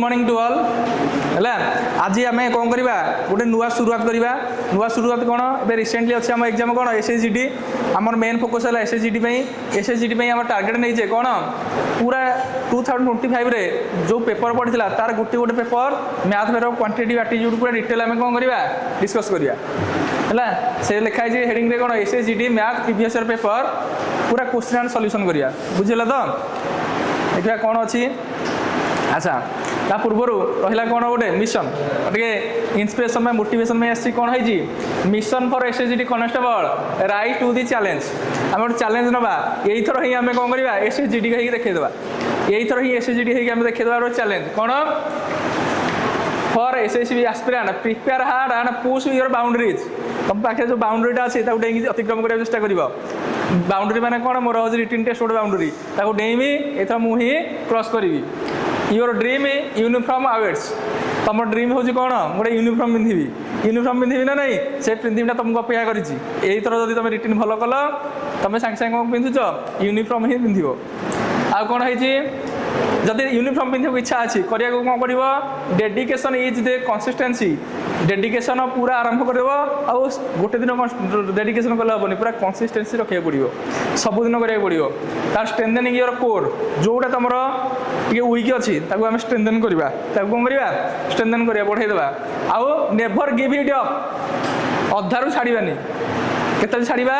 Morning to all है आज आम कौन करवा गोटे नुआ शुरुआत करवा नुआ शुरुआत कौन ए रिसेंटली अच्छे आम एग्जाम कौन एसएचजीडी आमर मेन फोकस है एसएचजीडी एसएचजीडी आम टार्गेट नहीं कौन पूरा 2025 रे जो पेपर पड़ता तार गोटे गोटे पेपर मैथ फेर क्वांटिटेटिव एप्टीट्यूड पूरा डिटेल आम कौन करवा डिस्कस करवा है से लिखाई हेडिंग रे कौन एसएचजीडी मैथ प्रीवियस ईयर पेपर पूरा क्वेश्चन एंड सॉल्यूशन करवा बुझे तो देखा कौन अच्छी अच्छा ता पूर्वर रहा कौन गोटे मिशन टे इन्स्पिरेशन में मोटिवेशन में आसी कौन है mission for SHGD constable right to the challenge आम गोटे चैलेंज नवा यही थर ही आम कौन करवा एसएचजीडी कहीं देखा यही थर ही एसएचजीडी आम देखा चैलेंज कौन for SSB aspirant prepare hard and push your boundaries तुम पाखे जो बाउंड्रीटा अच्छे अतिक्रम करने चेष्टा कर बाउंड्री मैंने कौन मोर हूँ रिटन टेस्ट गोटे बाउंड्री डेइमी एथर मुझे क्रॉस करी योर ड्रीम यूनिफॉर्म आवेट्स तुम ड्रीम हूँ कौन गोटे यूनिफॉर्म पिंधि ना नहीं से पिंधिटा तुमको अपेक्षा करी थर जब तुम रिटन भल कल तुम सागे सागे कौन पिंधुच यूनिफॉर्म ही पिंध आ कौन है जदि यूनिफॉर्म पिंधक इच्छा अच्छी करिया कौन कर dedication is the consistency dedication पूरा आरंभ कर गोटे दिन डेडिकेशन कले हेनी पूरा कंसिस्टेंसी रखा पड़ो सबुदिन करा पड़ो तार स्ट्रेंथनिंग योर कोर जोटा तुम टे वीक अच्छी आम स्ट्रेंथन करवा कौन करवा स्ट्रेंथन करवा बढ़ाईदेवा आउ नेभर गिव इट अप अधारू छाड़ानी केत छाड़ा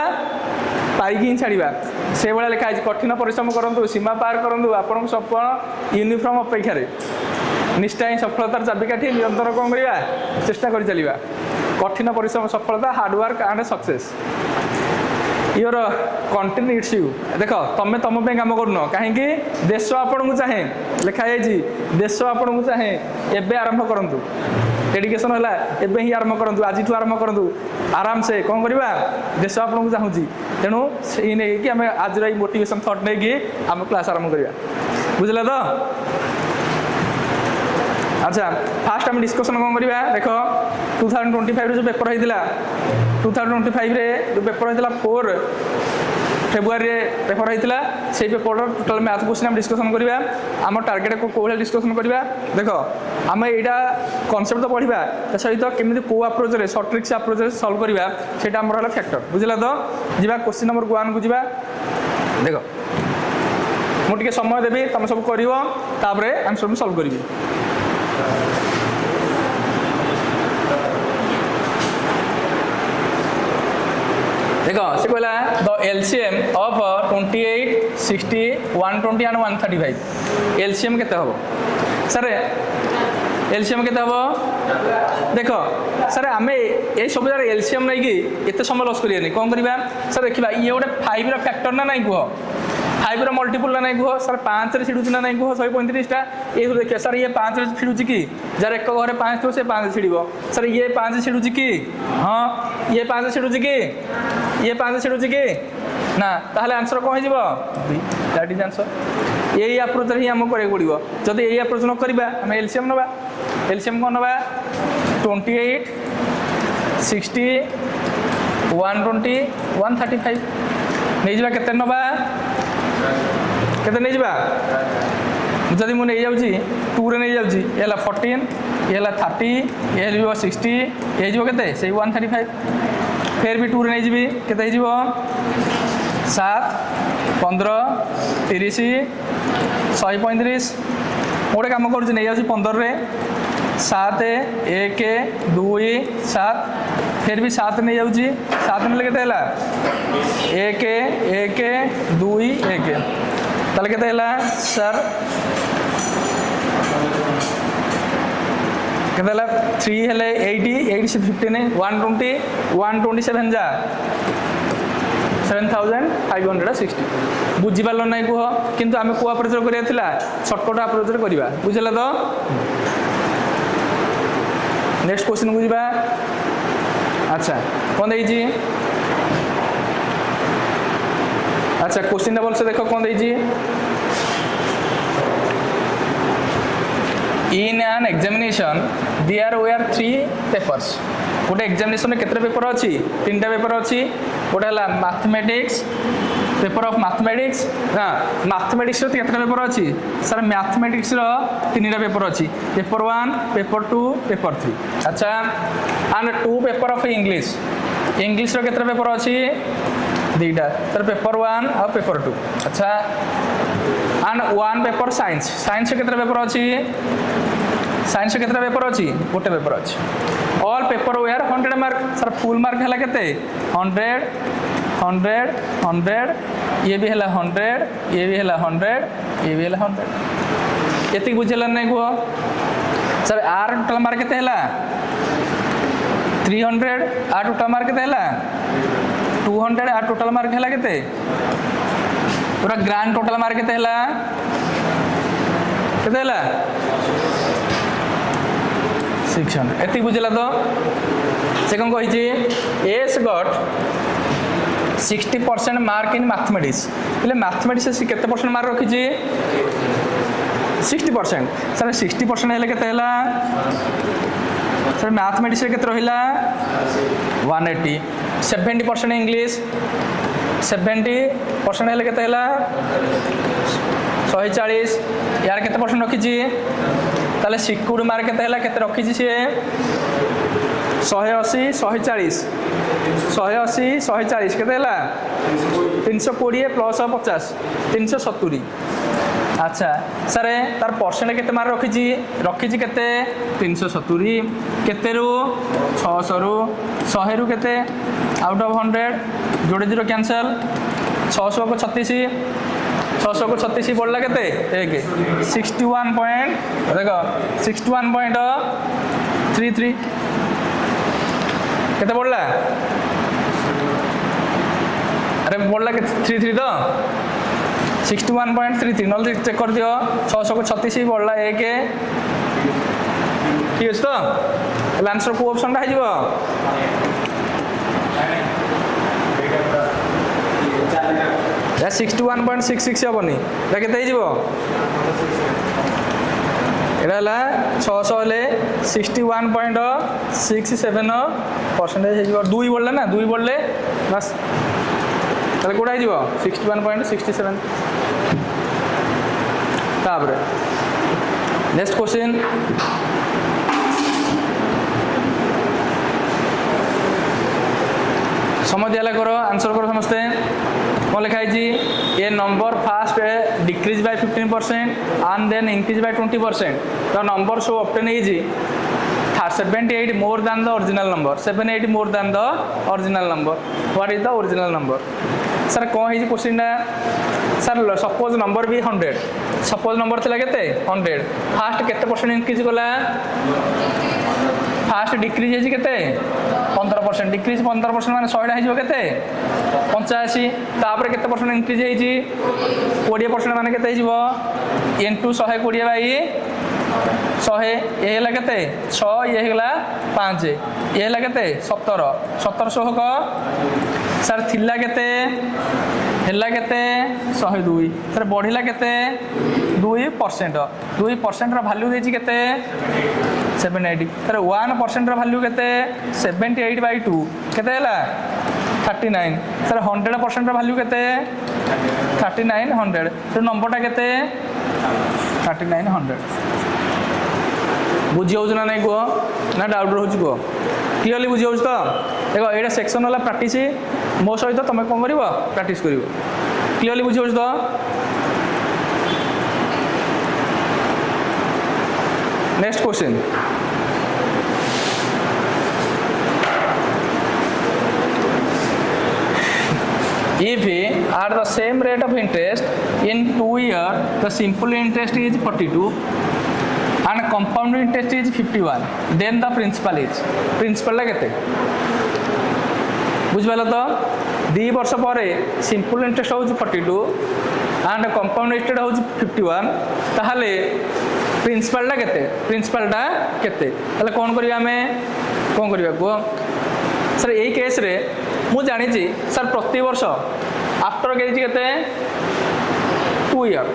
पाइक ही छाड़ा से भाया लिखाई कठिन परिश्रम करूँ सीमा पार करूँ आपण सफल यूनिफॉर्म अपेक्षा निष्ठा ही सफलतार चाबिकाठी निरंतर कौन करवा चेष्टा कर चलवा कठिन परिश्रम सफलता hard work and success your content it's you देख तुम तुम कम करन कहीं देश आपण को चाहे लिखाई देश आपण को चाहे एवं आरंभ करूँ डेडिकेशन है एवं ही आरंभ करूँ आज आरंभ करूँ आराम से कौन करवा देश आपन को चाहूँगी तेणु से नहीं कि आम आज मोटिवेशन थॉट नहीं कि आम क्लास आरंभ करवा बुझल तो अच्छा फास्ट आम डिस्कसन कौन करवा देख 2025 जो पेपर होता 2025 रे जो पेपर होता 4 फेब्रुआरी पेपर होता से पेपर टोटाल मैथ क्वेश्चन आम डिस्कसन करवा आम टार्गेट को डिस्कसन करवा देख आम यहाँ कनसेप्ट तो पढ़ा सहित केमी कौ अप्रोच रे सर्ट ट्रिक्स अप्रोच रे सॉल्व करवा से आमर है फैक्टर बुझल तो जी क्वेश्चन नंबर 1 को जा देख मुझे समय देवी तुम सब कर आंसर सॉल्व करी देख से कहला the LCM of 28, 60, 120 and 135 LCM केते हबो सर एलसीएम केते हबो देख सर आम ये सब जगह एलसीएम नहीं कि एत समय लॉस करियानी कौन करवा सर देखा ये गोटे 5 रो फैक्टर ना नहीं कह 5 रो मल्टीपल ना नहीं कह सर 5 रे छिड़ुची ना नहीं कह 135 टा ये देखिए सर ये 5 रे छिड़ुची कि जार एक घरे 5 तो से 5 छिड़ब सर ये 5 छिड़ुची कि हाँ ये 5 छिड़ुची कि ये 5 छिड़ुची कि ना ताहले आंसर कौन हो दैट इज आंसर यही अप्रोच ही आम करा पड़ो जब यही अप्रोच न करवा आम एलसीएम नवा एलसीएम कौन नवा 28, 60, 120, 135 नहीं जा केते नवा केते नहीं जा जदि मुझे नहीं जाऊँगी 2 रे नहीं जाऊँगी ये 14 ये 30 ये 60 ये के से 135 फिर भी 2 रे नहीं जी केते 7, 15, 30, 135 गोटे कम कर नहीं जाऊँगी 15 रे 7, 1, 2, 7 फिर भी 7 नहीं जाऊँगी 7 ने के 1, 1, 2, 1 ताले के सर के 3 हेले 80, 80 से 15 120, 127 जा 7560 बुझीपार ना कह किंतु आम को अप्रोच करा सर्टकट अप्रोच करवा बुझे तो नेक्स्ट क्वेश्चन को जा अच्छा कौन देजी अच्छा क्वेश्चन टा भलसे देख कौन देजी in an examination there were 3 papers गोटे एग्जामिनेशन केते पेपर अच्छी 3टा पेपर अच्छी गोटे है मैथमेटिक्स पेपर ऑफ मैथमेटिक्स ना मैथमेटिक्स केतना पेपर अच्छी सर मैथमेटिक्स तीन पेपर अच्छी पेपर 1 पेपर 2 पेपर 3 अच्छा and 2 paper of English English केतना पेपर अच्छी दीटा सर पेपर 1 और पेपर 2 अच्छा एंड 1 पेपर साइंस साइंस केतना पेपर अच्छी साइंस केतना पेपर अच्छी गोटे पेपर अच्छी all paper were 100 mark sir full mark है केते 100 100 100 ये भी है 100 ये भी है 100 ये भी है 100 ये बुझेला नहीं कह सर आर टोटल मार्क केते है 300 आर टोटल मार्क केते है 200 आर टोटल मार्क है केते पूरा ग्रांड टोटल मार्क केते है केते है 600 एति बुझेला तो से कौन कही एस गट 60% मार्क इन मैथमेटिक्स बोले मैथमेटिक्स के परसेंट मार्क रखी 60% सर 60% है केते है सर मैथमेटिक्स के रहा 180 70% इंग्लिश 70% है केते है 140 यार केते परसेंट रखी ताले सिक्योर्ड मार्क केते है केते रखी सी 180 140 180 140 केते है 320 प्लस 50 370 अच्छा सर तार परसेंट केते मार्क रखी केते 370 केते रु 600 रु 100 रु केते आउट ऑफ 100 जोड़े जीरो कैंसल 600 को 36 600 को 36 बढ़ला केते एक 61 पॉइंट देखो 61.33 केते बढ़ला अरे बढ़ला के 33 तो 61.33 नल चेक कर दियो 600 को 36 बढ़ला एक ठीक है तो आंसर को ऑप्शन टा हो 61.66 हेनी केते हो एटा 600 हेले 61.67 परसेंटेज हो 2 बढ़ले ना 2 बढ़ले बस ताले कोडा हो 61.67 तापर नेक्स्ट क्वेश्चन समय दिया करो आंसर करो समस्ते कौन लिखाई a number first decrease by 15% and then increase by 20% तो number so obtain is 78 more than the original number 78 more than the original number what is the original number sir कौन है क्वेश्चन सर सपोज नंबर भी 100 suppose number थिला केते 100 fast केते percent increase कला fast decrease है केते 15% decrease 15% माने 100 है केते 85 तापर केते परसेंट इंक्रीज है 20% माने केते हिजो इनटू 120 बाई 100 ये हैला केते 6 ये हैला 5 ये हैला केते 17 1700 को सर थिला केते हैला केते 102 सर बढ़िला केते 2% 2% रा वैल्यू देछि केते 780 सर 1% रा वैल्यू केते 78/2 केते हैला 39 सर 100% रा वैल्यू केते 3900 सर नंबरटा केते 3900 बुझी हो ना नहीं कह ना डाउट रोच कह क्लीयरली बुझी हो तो देखो ये सेक्शन वाला प्रैक्टिस मो सहित तुम कौन कर प्रैक्टिस कर क्लीयरली बुझी हो तो next question if at the same rate of interest in 2 years the simple interest is 42 and compound interest is 51 then the principal ला केते बुझिबाल तो 2 वर्ष पर सिंपल इंटरेस्ट हो 42 एंड कंपाउंड इंटरेस्ट हो 51 ताहले प्रिंसिपल टा केते ताहले कोन करिया हमें कोन करिया को सर यही केस रे मु जानी सर प्रति वर्ष आफ्टर केते 2 ईयर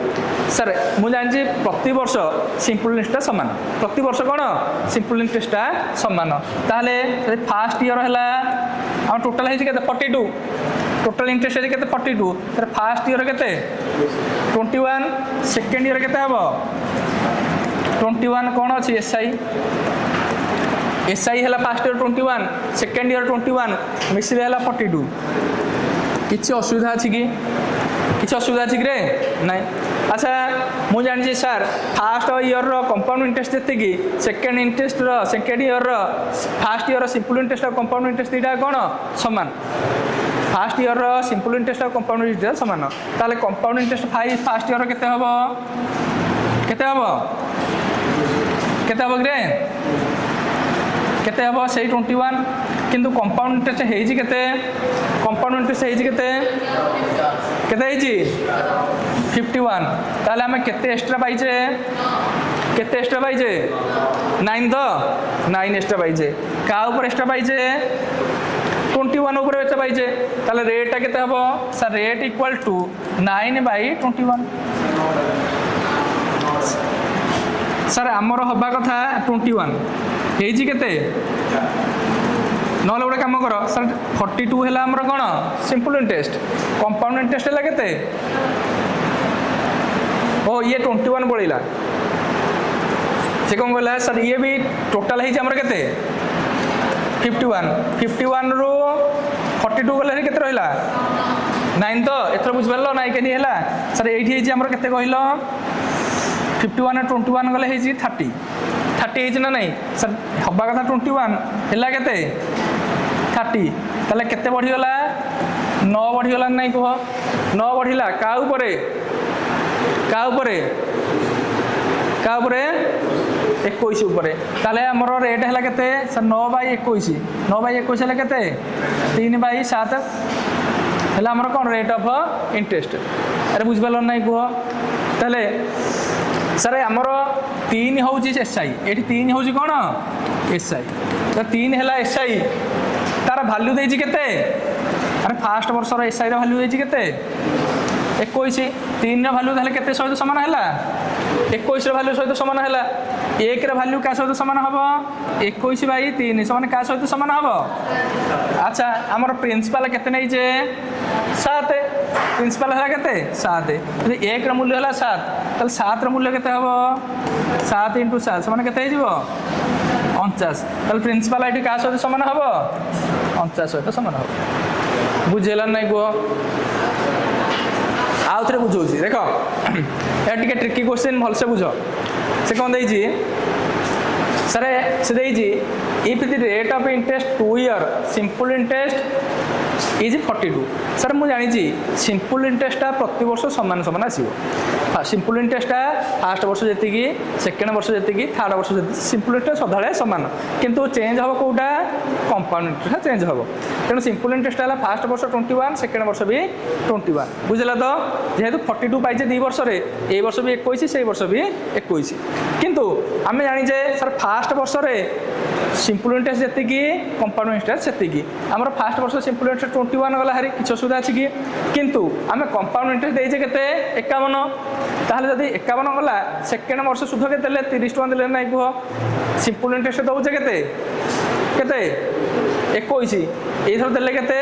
सर मु जानी प्रति वर्ष सिंपल इंटरेस्ट सामान प्रति वर्ष कौन सिंपल इंटरेस्ट सामान ताहले फास्ट ईयर है टोटाल है 42 टोटल इंटरेस्ट रेट केते 42 तर फर्स्ट ईयर केते 21 सेकंड ईयर केते हबो 21 कोन अछि एसआई है फर्स्ट ईयर 21 सेकेंड ईयर 21 मिसिले है 42 किसी असुविधा अच्छी कि किसी असुविधा अच्छी रे ना अच्छा मुझे जानी sir first year compound interest जी second interest second year first year simple interest compound interest यहाँ कौन सामान first year simple interest compound interest सामान ताले कंपाउंड इंटरेस्ट फास्ट ईयर केते हबो केते हबो केते हबो रे केते हबो सेही 21 किंतु कंपाउंड इंटरेस्ट हेजी केते कंपाउंड इंटरेस्ट हेजी केते केते हेजी 51 ताले हमें केते एक्स्ट्रा पाइजे केते एक्स्ट्रा पाइजे 9 तो 9 एक्स्ट्रा पाइजे का ऊपर एक्स्ट्रा पाइजे 21 ऊपर एक्स्ट्रा पाइजे ताले रेट केते हबो sir rate equal to 9/21 sir आमर हवा कथा 21 हेजी केते नहले गोटे कम कर सर 42 है आमर कौन सिंपल इंटरेस्ट कंपाउंड इंटरेस्ट है केते ओ ये 21 पड़ेगा से कौन कहला सर ये भी टोटाल है आमर केते 51 रु 42 गले केते रहिला 9 तो एथर बुझिपारलो नाइ केनी हैला सर एठी है आमर केते कहिलो 51 21 गले है 30 ना नहीं सर हवा कथा 21 है केते 30 ताले केते बढ़ीगला 9 बढ़ीगला नहीं कह 9 बढ़िला का ऊपर 21 ऊपर ताले हमर रेट है केते सर 9/21 9/21 है केते 3/7 है हमर कौन रेट ऑफ इंटरेस्ट अरे बुझिपारल नहीं कह ताले सर आमर 3 हूँ एसआई ये 3 हूँ कौन एसआई तो 3 है एसआई तार भैल्यू देती केते अरे फास्ट वर्ष एसआई भैल्यू देती केते 21 3 भैल्यू ताले केते सहित सामान है 21 भैल्यू सहित सामान है 1 भैल्यू क्या सहित सामान हम 21/3 सामान क्या सहित सामान हम अच्छा आमर प्रिंसिपल केते नहीं जे 7 प्रिंसिपल है केते 7 यदि 1 मूल्य है 7 ताले 7 मूल्य केते हम 7 × 7 सामान केते हो 49 ताले प्रिंसिपल ये क्या सहित सामान हम 49 सहित सामान हम बुझेला नहीं कह आउ थे बुझे देख यार टे ट्रिकी क्वेश्चन भलसे बुझ से कौन देजी सर से देजी if the rate of interest 2 year simple interest is 42 sir मुझे जानी सिंपल इंटरेस्टा प्रति वर्ष सामान सामान आसो सिंपल इंटरेस्टा फास्ट वर्ष जी सेकेंड वर्ष जी थर्ड वर्ष जी सिंपल इंटरेस्ट सदा सामान किंतु चेंज हम कौटा कंपाउंड इंटरेस्ट चेंज हम तेणु सिंपल इंटरेस्ट है फास्ट वर्ष 21 सेकेंड वर्ष भी 21 बुझला तो जेहेतु 42 पाइजे 2 वर्ष ए वर्ष भी 21 से वर्ष भी 21 किंतु आम जानीजे सर फास्ट वर्ष सिंपल इंटरेस्ट जी कंपाउंड इंटरेस्ट से आम फास्ट वर्ष सिंपल इंटरेस्ट 21 गला हारी किसी असुविधा अच्छी कि किंतु आम कंपाउंड इंटरेस्ट देचे केते 51 ताहले जदि 51 गला सेकेंड वर्ष सुध केते 30 टका देले नहीं कह सिंपल इंटरेस्ट दौचे केते केते 21 एथर देले केते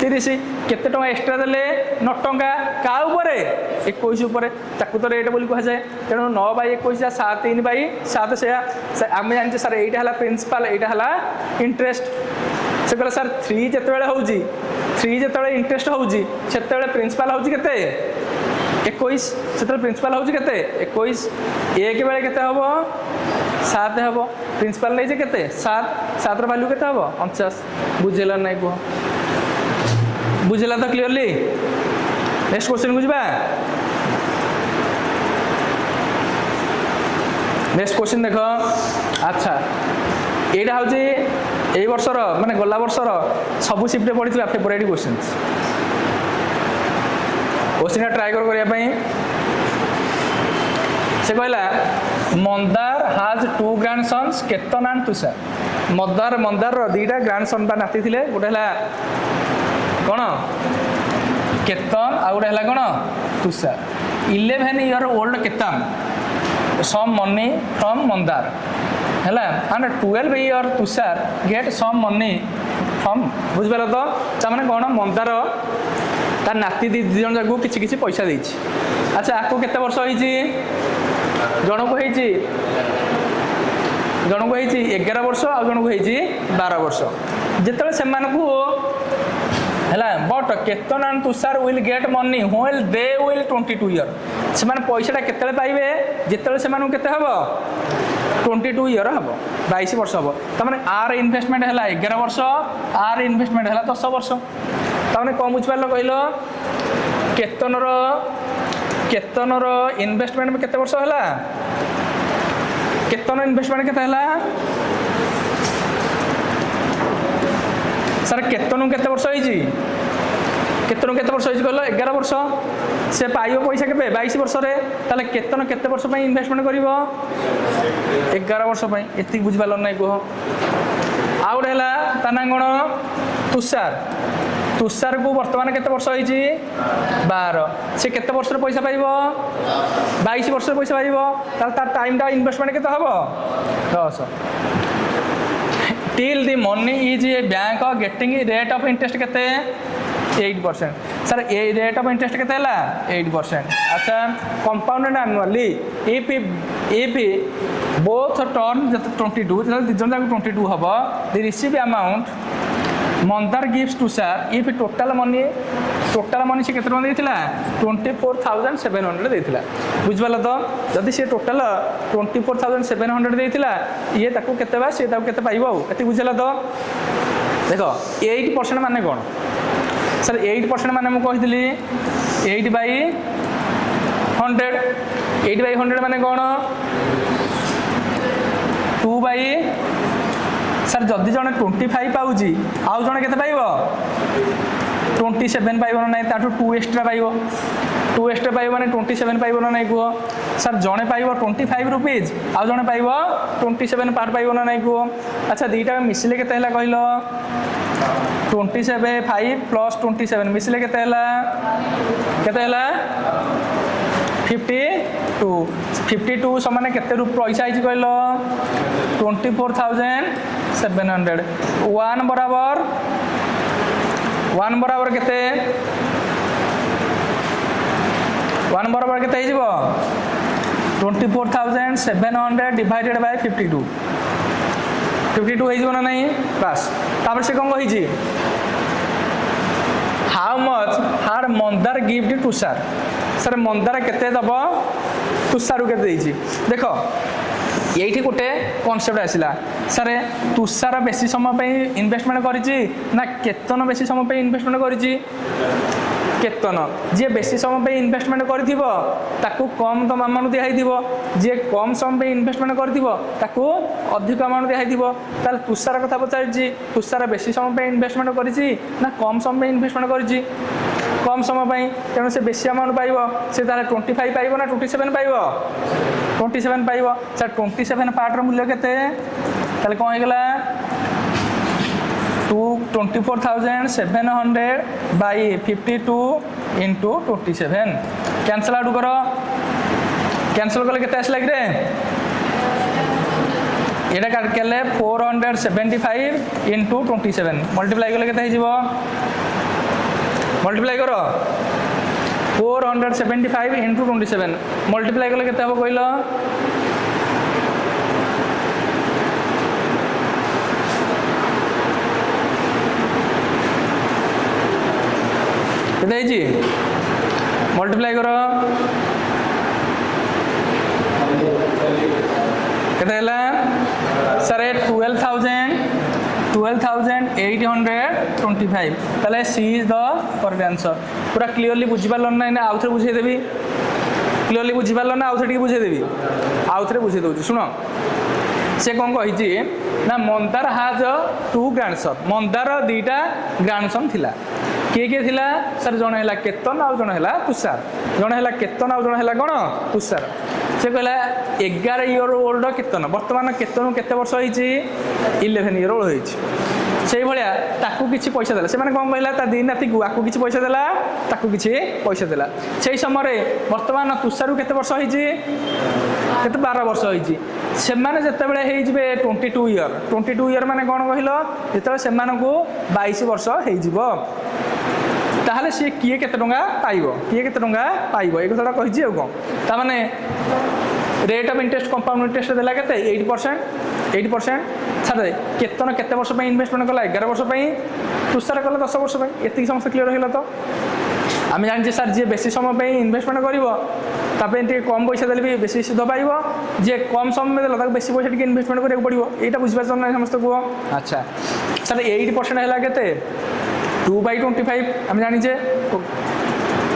30 केते टका एक्स्ट्रा देले 9 टका का ऊपर 21 ऊपर ताकू तो रेट बोली कह जाए तेणु 9/21 7 3/7 से आम जानी सर यहाँ है प्रिंसिपल यहाँ है इंटरेस्ट से कहले सर 3 जिते हूँ 3 जिते इंटरेस्ट हूँ से प्रिंसिपल हूँ केते 21 से प्रिंसिपल हूँ केते 21 एक बेले केते हम 7 हम प्रिंसिपल नहीं केते 7 वैल्यू केते हम 49 बुझेला नहीं कह बुझेला तो क्लियरली नेक्स्ट क्वेश्चन बुझा नेक्स्ट क्वेश्चन देख अच्छा यहाँ हूँ यही वर्षर माने गला वर्षर सबू शिफ्ट पढ़ी फेवरेट क्वेश्चन क्वेश्चन ट्राए करने से कहला मंदार हाज 2 ग्रैंडसन्स केतन एंड तुषार मंदार 2टा ग्रैंडसन बा नाती थे गोटे है कौन केतन आ गोटे है कौन तुषार 11 ईयर ओल्ड केतन सम मनी फ्रॉम मंदार है and 12 year Tushar get some money from बुझिपार तो ताने कौन मंदार तार नाती दी जन जाक किसी किसी पैसा देछि अच्छा आपको केते वर्ष होइछि जन को होइछि 11 वर्ष आ जन को होइछि 12 वर्ष जेतले से मानकू हैला but Ketan and Tushar will get money when they will 22 year से माने पैसाटा केतले पाइबे जेतले से मानकू केते हबो 22 ईयर हबो 22 वर्ष हबो तमाने आर इन्वेस्टमेंट हैला 11 वर्ष आर इन्वेस्टमेंट हैला 10 वर्ष तमाने कम बुझ पारलो कहिलो केतनर इन्वेस्टमेंट में केते वर्ष हैला केतन इन्वेस्टमेंट केते हैला सर केतन केते वर्ष होइछि केतन केते वर्ष होइछि कहलो 11 वर्ष से पाइबो पैसा केबे 22 वर्ष रे ताले केतन केते वर्ष पई इन्वेस्टमेंट करिवो 11 वर्ष पई एति बुझ पालो नै को आउड हैला ताना कोन तुषार को वर्तमान केते वर्ष होइछि 12 से केते वर्ष रे पैसा पाइबो 22 वर्ष रे पैसा पाइबो ताल तार टाइम दा इन्वेस्टमेंट केते हबो 10 till the money is a bank getting a rate of interest केते 8% sir a rate of interest केते हला 8% अच्छा compounded annually if both turn 22 जन 22 हबो the receive amount Mandar gives Tushar if total money से केते टका देथिला 24700 देथिला बुझबाला तो जदि से टोटल 24700 देथिला ये ताको केते बा से ताको केते पाइबो एति बुझला तो देखो 8% माने कोन सर 8% माने मु कहितली 8/100 माने कोन 2 सर जदि जने 25 पाउजी आउ जने केते पाइबो 27 पाइबो नै ताठू 2 एक्स्ट्रा पाइबो 2 एक्स्ट्रा पाइबो माने 27 पाइबो नै को सर जने पाइबो 25 रुपीज आउ जने पाइबो 27 पार पाइबो नै को अच्छा दीटा मिसले केते हला कहिलो 27 5 प्लस 27 मिसले केते हला 52 समान केते रुपया पैसा आइछि कहलो 24700 1 बराबर केते 1 बराबर केते हिजबो 24700 डिवाइडेड बाय 52 हिजबो ना नहीं बस तापर से कोन कहिछि हाउ मच हार मंदार गिफ्ट तुषार सर मंदार केते दबो तुषार केते देछि देखो यही गोटे कॉन्सेप्ट आसला सर तुषार बेसी समय पे इन्वेस्टमेंट करिछि ना केतन बेसी समय पे इन्वेस्टमेंट करिछि केतन जे बेसी समय पे इन्वेस्टमेंट करथिबो ताकू कम तो अमाउंट दिया हिदिबो जे कम समय पे इन्वेस्टमेंट करथिबो ताकू अधिक अमाउंट दिया हिदिबो ताल तुषार कथा पचारछि तुषार बेसी समय पे इन्वेस्टमेंट करिछि ना कम समय पे इन्वेस्टमेंट करिछि कम समय पे तेणु से बेसी अमाउंट पाइबो से ताले 25 पाइबो ना 27 पाइबो 27 पाइबो सर 27 पार्ट रो मूल्य केते ताले कोन हेगला 24700 by 52 into 27 कैंसिल आउट करो कैंसिल कले केते आसला कि रे एटा काट केले 475 into 27 मल्टीप्लाई कले केते हिजिबो मल्टीप्लाई करो 475 into 27 मल्टीप्लाई कले केते हबो कहिलो केते हिजी मल्टीप्लाई करो केते हला सर 12825 ताले सी इज द करेक्ट आंसर पूरा क्लियरली बुझी पारल ना आउ थे बुझे देबी क्लियरली बुझी पारल ना आउ थे बुझे देबी आउ थे बुझे दउची सुनो से कोन कहिची ना मंदार हाज 2 ग्रैंडसन मंदार दीटा ग्रैंडसन थिला किए थिला सर जण हैला केतन आउ जण हैला तुषार जण हैला केतन आउ जण हैला कोन तुषार से कहला 11 इयर ओल्ड केतन वर्तमान केतन केते वर्ष होईची 11 इयर ओल्ड होईची से भाया ताकू किसी पैसा देला से माने कौन कहला ता दिन राति आकू किसी पैसा देला ताकू किसी पैसा देला से समय वर्तमान तुषार केते वर्ष होइछि केते 12 वर्ष होइछि से माने जते बेले हे जिवे 22 ईयर माने कोन कहिलो जते से मानकू 22 वर्ष हे जिवो ताहले सी किए केते टंगा पाइबो किए केते टंगा पाइबो ए कथाटा कहिछि आ कोन ता माने rate of interest compound interest देला केते 8% छाड़े केतन केते वर्ष पे इन्वेस्टमेंट कला 11 वर्ष पे तुषार कला 10 वर्ष पे एति समस्त क्लियर होइला तो आम जानी सर जी बेसी समय पे इन्वेस्टमेंट कर कम पैसा देले भी बेसी सुध पाइब जे कम समय देला ताको बेसी पैसा टिके इन्वेस्टमेंट करिया पड़िबो एटा बुझिबा ना समस्त को अच्छा सर 8% हैला केते 2/25 आम जानिजे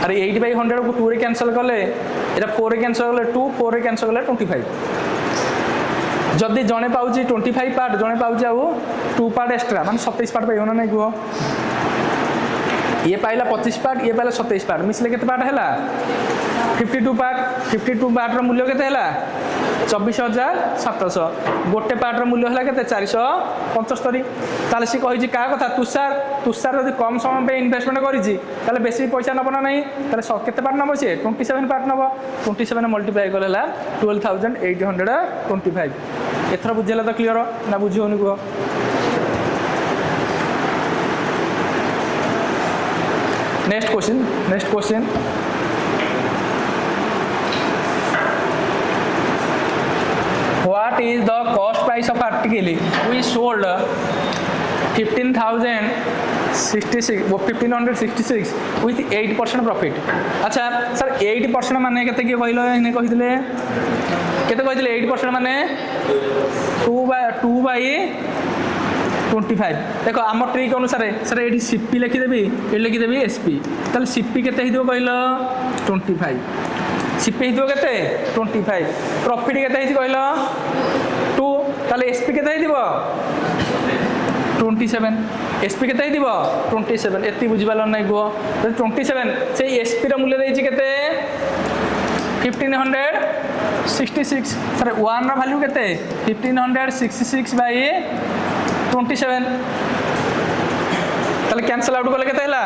अरे 8/100 को 2 रे कैंसिल कले एटा 4 रे कैंसिल कले 2 4 रे कैंसिल कले 25 जदि जणे पाउची 25 पार्ट जणे पाउची आउ 2 पार्ट एक्स्ट्रा माने 27 पार्ट पाइबो ना नै को ये पाइला 25 पार्ट ये पाइला 27 पार्ट मिसले केते पार्ट हैला 52 पार्ट रो मूल्य केते हैला 24,700 गोटे पार्ट रो मूल्य हैला केते 475 ताले सी कहि जी का कथा तुषार यदि कम समय पे इन्वेस्टमेंट करिजी ताले बेसी पैसा नब ना नहीं ताले केते पार्ट नब से 27 पार्ट नब 27 मल्टीप्लाई करला 12,825 एथरा बुझेला तो क्लियर ना बुझियोनी को next question what is the cost price of article we sold 1566 with 8% profit अच्छा सर 8% माने केते के कहलो इने कहितले केते कहितले 8% माने 2/25 देखो आम ट्रिक अनुसार सर ये सीपी लिखिदेवी ये लिखिदेवी एसपी ताले सीपी केते हिदो कहलो 25 सीपी हिदो केते 25 प्रॉफिट केते हिदो कहलो 2 ताले एसपी केते हिदो 27 एसपी केते हिदो 27 एति बुझिबालो नै गो 27 से एसपी रो मूल्य देछि केते 1566 सर 1 रो वैल्यू केते 1566/27 ताले कैंसिल आउट कले केते हला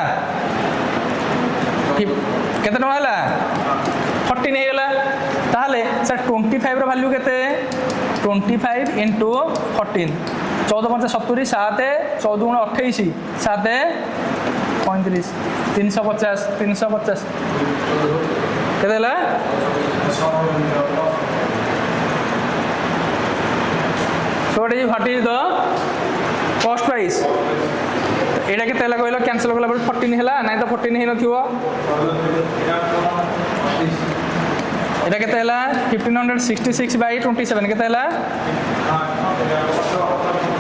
केते न हला 14 हे गला ताले सर 25 रो वैल्यू केते 25 * 14 14 5 70 7 14 28 7 35 350 केते हला so what is the cost price एटा के तेला कहलो कैंसिल कला 14 हैला नै तो 14 हे नथिवो एटा के तेला 1566/27 के तेला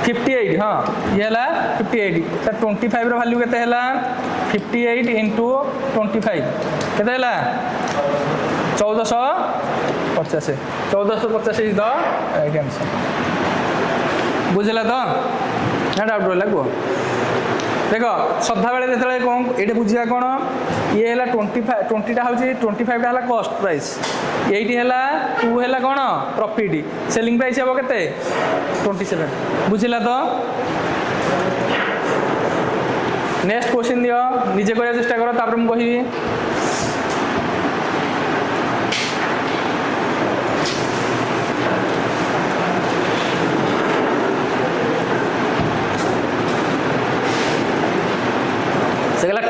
58 हां ये हला 58 सर 25 रो वैल्यू केते हला 58 * 25 केते हला 1450 इज द राइट आंसर बुझला तो ना डाउट रहला को देखो सदा बेले जेतले कोन एटे बुझिया कोन ये हला 20 टा होची 25 टा हला कॉस्ट प्राइस 80 हला 2 हला कोन प्रॉफिट सेलिंग प्राइस हेबो केते 27 बुझिला तो नेक्स्ट क्वेश्चन दियो निजे करिया चेष्टा करो तापर हम कहिबी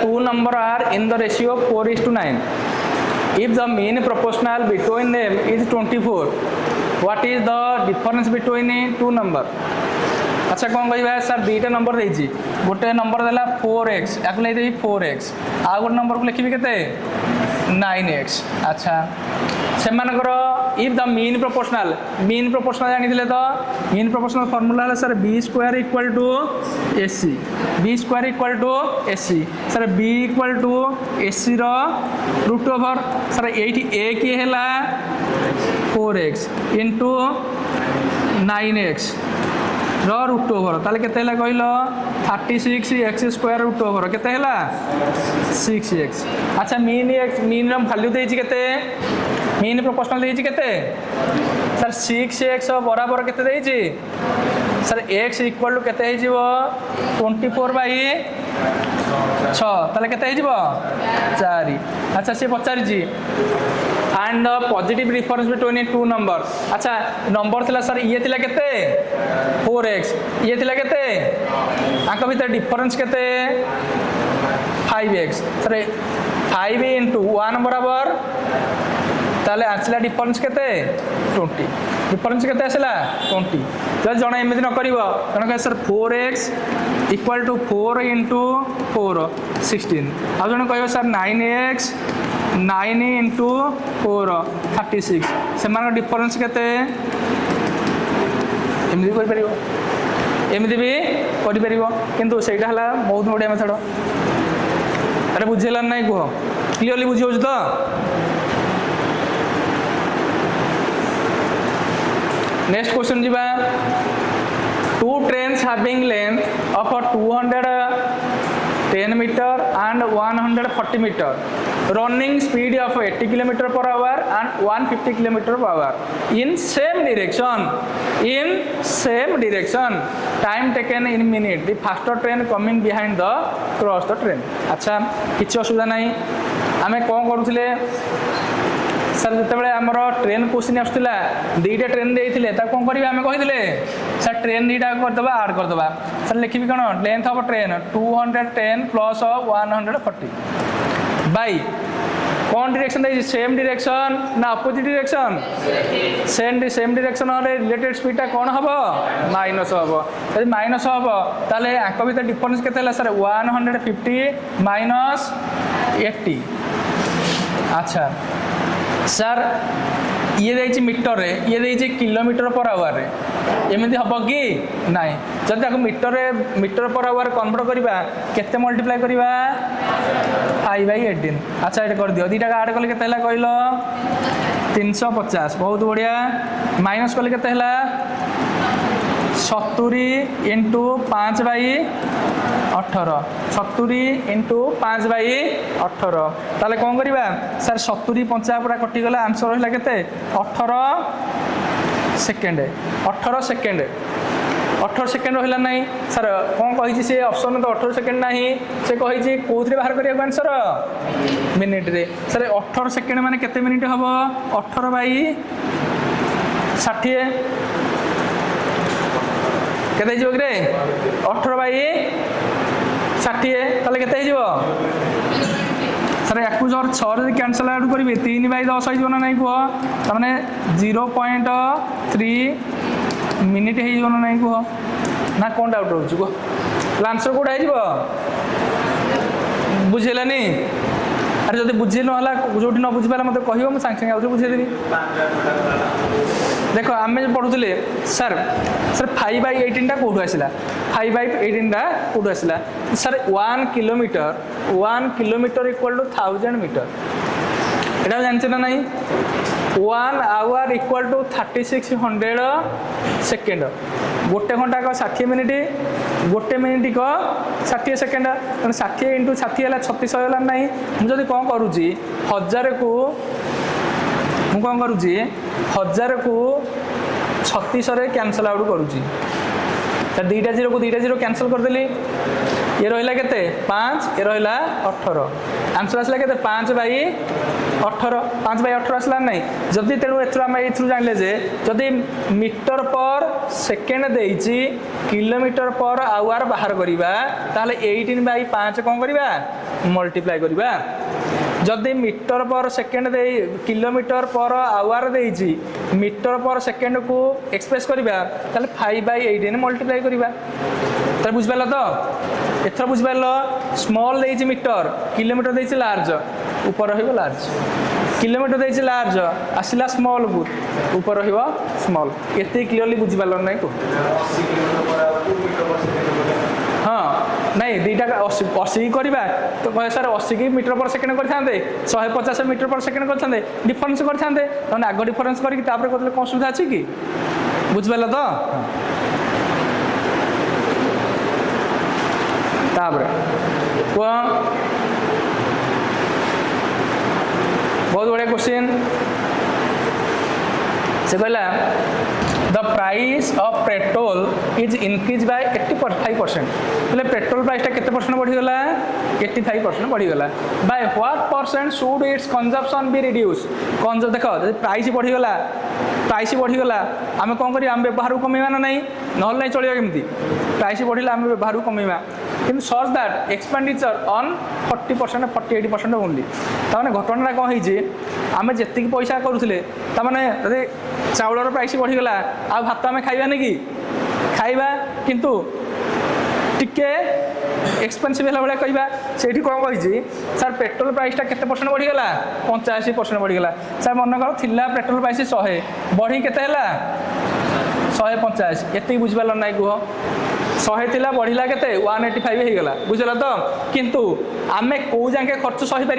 two number are in the ratio 4:9 if the mean proportional between them is 24 what is the difference between two number अच्छा कौन कहबा सर दुईटा नंबर देछि गोटे नंबर देला 4x याक ले देबी 4x आ गोटे नंबर को लिखिबी केते 9x अच्छा सेमानकर इफ द मीन प्रोपोर्शनल जानि दिले तो मीन प्रोपोर्शनल फार्मूला है sir b² = ac b² = ac sir b = ac रो रूट ओवर सर एठी a की हैला 4x * 9x रो रूट ओवर ताले केते हैला कहलो 36x² रूट ओवर केते हैला 6x अच्छा मीन रो वैल्यू देछि केते मीन प्रोपोर्शनल देछि केते सर 6x बराबर केते देछि सर x इक्वल टू केते हे जीवो 24/6 ताले केते हे जीवो 4। अच्छा से पचारि जी find the positive difference between two number. अच्छा नंबर थिला सर ये थिला केते 4x ये थिला केते आंका भीतर डिफरेंस केते 5x सर 5 into 1 बराबर ताले आसला डिफरेंस केते 20 डिफरेंस केते आसला 20 जब जण एमिति न करिवो कण के sir 4x equal to 4 into 4 16 आ जण कहयो सर 9x 9 into 4 36 सेमान डिफरेंस केते एमिति कर परिवो एमिति भी कर परिवो किंतु सेटा हला बहुत बढिया मेथड। अरे बुझेला नहीं कह क्लियरली बुझी हो तो नेक्स्ट क्वेश्चन जीवा two trains having length of 210 meter and 140 meter running speed of 80 km per hour and 150 km per hour in same direction time taken in minute the faster train coming behind the cross the train। अच्छा किसी असुविधा नहीं आमे कौन करूले sir जितेबाला आमर train question आसला दुईटा train देते कौन करेंगे आम कही सर ट्रेन दुईटा करदे आड करदे सर लिखी कौन length of train 210 plus 140 by कौन डायरेक्शन देती सेम डायरेक्शन ना opposite direction same direction related स्पीडटा कौन हम माइनस हम यदि माइनस हम ताले आंक भीतर डिफरेंस केते सर 150 माइनस 80। अच्छा सर ये देछि मीटर रे ये देछि किलोमीटर पर आवर रे एमिति हबो कि नाही जदि आको मीटर पर आवर कन्वर्ट करबा केते मल्टीप्लाई करबा 5/18। अच्छा एटा कर दियो दीटा ऐड करले केते हला कहलो 350 बहुत बढ़िया माइनस करले केते हला 70 into 5/18 70 into 5/18 ताले कौन करबा सर 70 50 पूरा कटि गला आंसर रहला केते 18 सेकेंड 18 सेकेंड रहा नहीं सर कौन कही से ऑप्शन तो 18 सेकेंड नहीं से कही कौन बाहर करिया आंसर मिनिट रे सर 18 सेकेंड माने केते मिनिट हम 18/60 केते जो रे 18/60 ताले केते हो सर या 6 कैंसल आउट करी 3/10 हो ना नहीं कह तमाने 0.3 मिनिट हो ना नहीं कह ना कौन डाउट रोच कह आंसर कौटा हो बुझेलानी अरे जब बुझे ना जो न बुझीपारा मत कह मुझे सागे सागे बुझेदेवी देख आम पढ़ुले सर 5/18 कौटू आसला 5/18 कौटू आसला sir 1 kilometer equal to 1000 meter एटा जानते ना नहीं 1 आवर इक्वल टू 3600 सेकेंड गोटे घंटा का 60 मिनिट गोटे मिनिट का 60 सेकेंड 60 इंटू 60 है 3600 है नहीं मुझे कौन करुँची 1000 को मुझे कौन करुँची 1000 को 3600 कैंसल आउट करुँची दुईटा जीरो को दुईटा जीरो कैंसल करदेली ये रहा के 5 ये रहा 18 आंसर आसला के 5/18 आसला नहीं जदि तेणु एम जान जे जदि मीटर पर सेकेंड देती किलोमीटर पर आवर बाहर करवा ताले 18/5 कौन करवा मल्टीप्लाई करवा जदि मीटर पर सेकेंड दे किलोमीटर पर आवर देती मीटर पर सेकेंड को एक्सप्रेस करवा ताले 5/18 मल्टीप्लाई करवा तर बुझिपार तो एथर बुझिपार स्मॉल देती मीटर किलोमीटर देती लार्ज ऊपर रहिबो लार्ज किलोमीटर देती लार्ज आसला स्मॉल को ऊपर रहिबो स्मॉल एते क्लियरली बुझिपार नहीं को हाँ नहीं दुईटा 80 करवा तो कहे सर 80 की मीटर पर सेकेंड करते 150 मीटर पर सेकेंड करते डिफरेंस करते आग डिफरेंस करके कौन सुविधा अच्छी कि बुझिपार तो बहुत बढ़िया क्वेश्चन से कहला the price of petrol is increase by 85%। बोले पेट्रोल प्राइस के परसेंट बढ़ीगला 85% बढ़ीगला। By what percent should its consumption be reduce. देख प्राइस बढ़ीगला आम कौन कर व्यवहार कमेवा ना नहीं ना नहीं चलिए केमती प्राइस बढ़िला आम व्यवहार कमेवा कि such that expenditure on 40% 48% only. ताने घटना कौन होती आम जी पैसा करुले ताने चाउलर प्राइस बढ़ीगला आ भात आम खाइबानी कि खाइबा किंतु टिके एक्सपेंसिव है भाई कहवा से कौन कही सर पेट्रोल प्राइसटा के परसेंट बढ़ीगला 85% बढ़ीगला। सर मन कर थिला पेट्रोल प्राइस 100 बढ़ी के 185 ये बुझिपार ना कह 100 थिला बढ़िला के 185 होगला बुझल तो किंतु आमे कौ जाके खर्च सही पार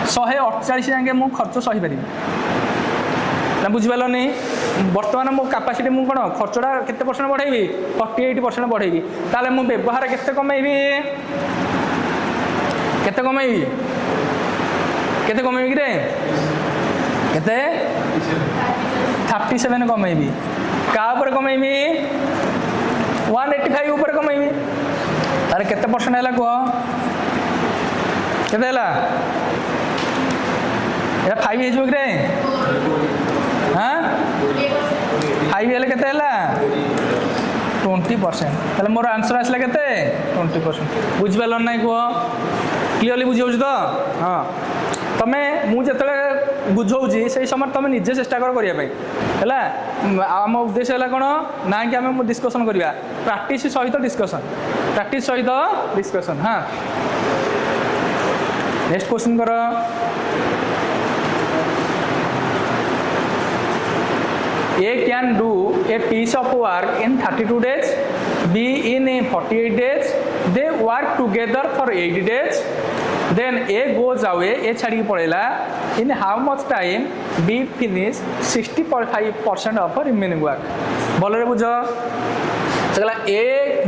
148 जाके मु खर्च सही पारि ना बुझिपार नहीं बर्तमान मो कैपेसिटी मु कौन खर्चटा केते परसेंट बढ़ेबी 48% बढ़ेबी ताले मु व्यवहार केते कमेबी केते कमेबी केते कमेबी कि रे केते 37 कमेबी का ऊपर कमेबी 185 ऊपर कमेबी ताले केते परसेंट हैला कह केते हैला या 5 हेजो कि रे हाँ 5 हेले केते हैला 20%। ताले मोर आंसर आसला केते 20%। बुझिपार ना कह क्लीयरली बुझाऊँ तो हाँ तमे मुझे बुझाऊँगी से समय तुम निजे चेष्टा करने आम उद्देश्य है कौन ना कि आम डिस्कसन करवा प्रैक्टिस सहित डिस्कसन हाँ। नेक्स्ट क्वेश्चन कर A can do a piece of work in 32 days, B in 48 days, they work together for 80 days, then A goes away, A छाड़ी पड़ेला, in how much time B finish 65% of her remaining work। बोलो रे बुझो चला A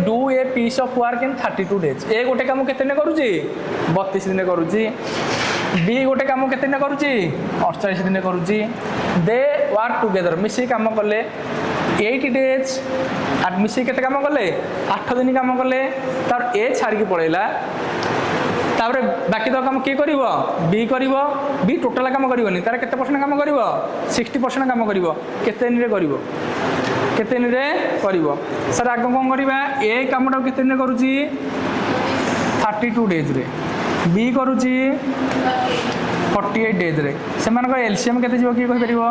do a piece of work in 32 days, A गोटे काम केते दिन करूची 32 दिन करूची, B गोटे काम केते दिन करूची 48 दिन करूची, दे वर्क टुगेदर मिसी काम कले 80 डेज मिसी केते काम कले 8 दिन काम कले तार ए छाड़ी पड़ेला तापर बाकी तो काम किए करिवो बी करिवो बी टोटल काम करिवोनी तार केते परसेंट काम करिवो 60% काम करिवो केते दिन रे करिवो केते दिन रे करिवो सर आगो कोन करिवा ए कामटा केते दिन करूची 32 डेज रे बी करूची 48 डेज रे से मानक एलसीएम केते जीव कि कहि परिबो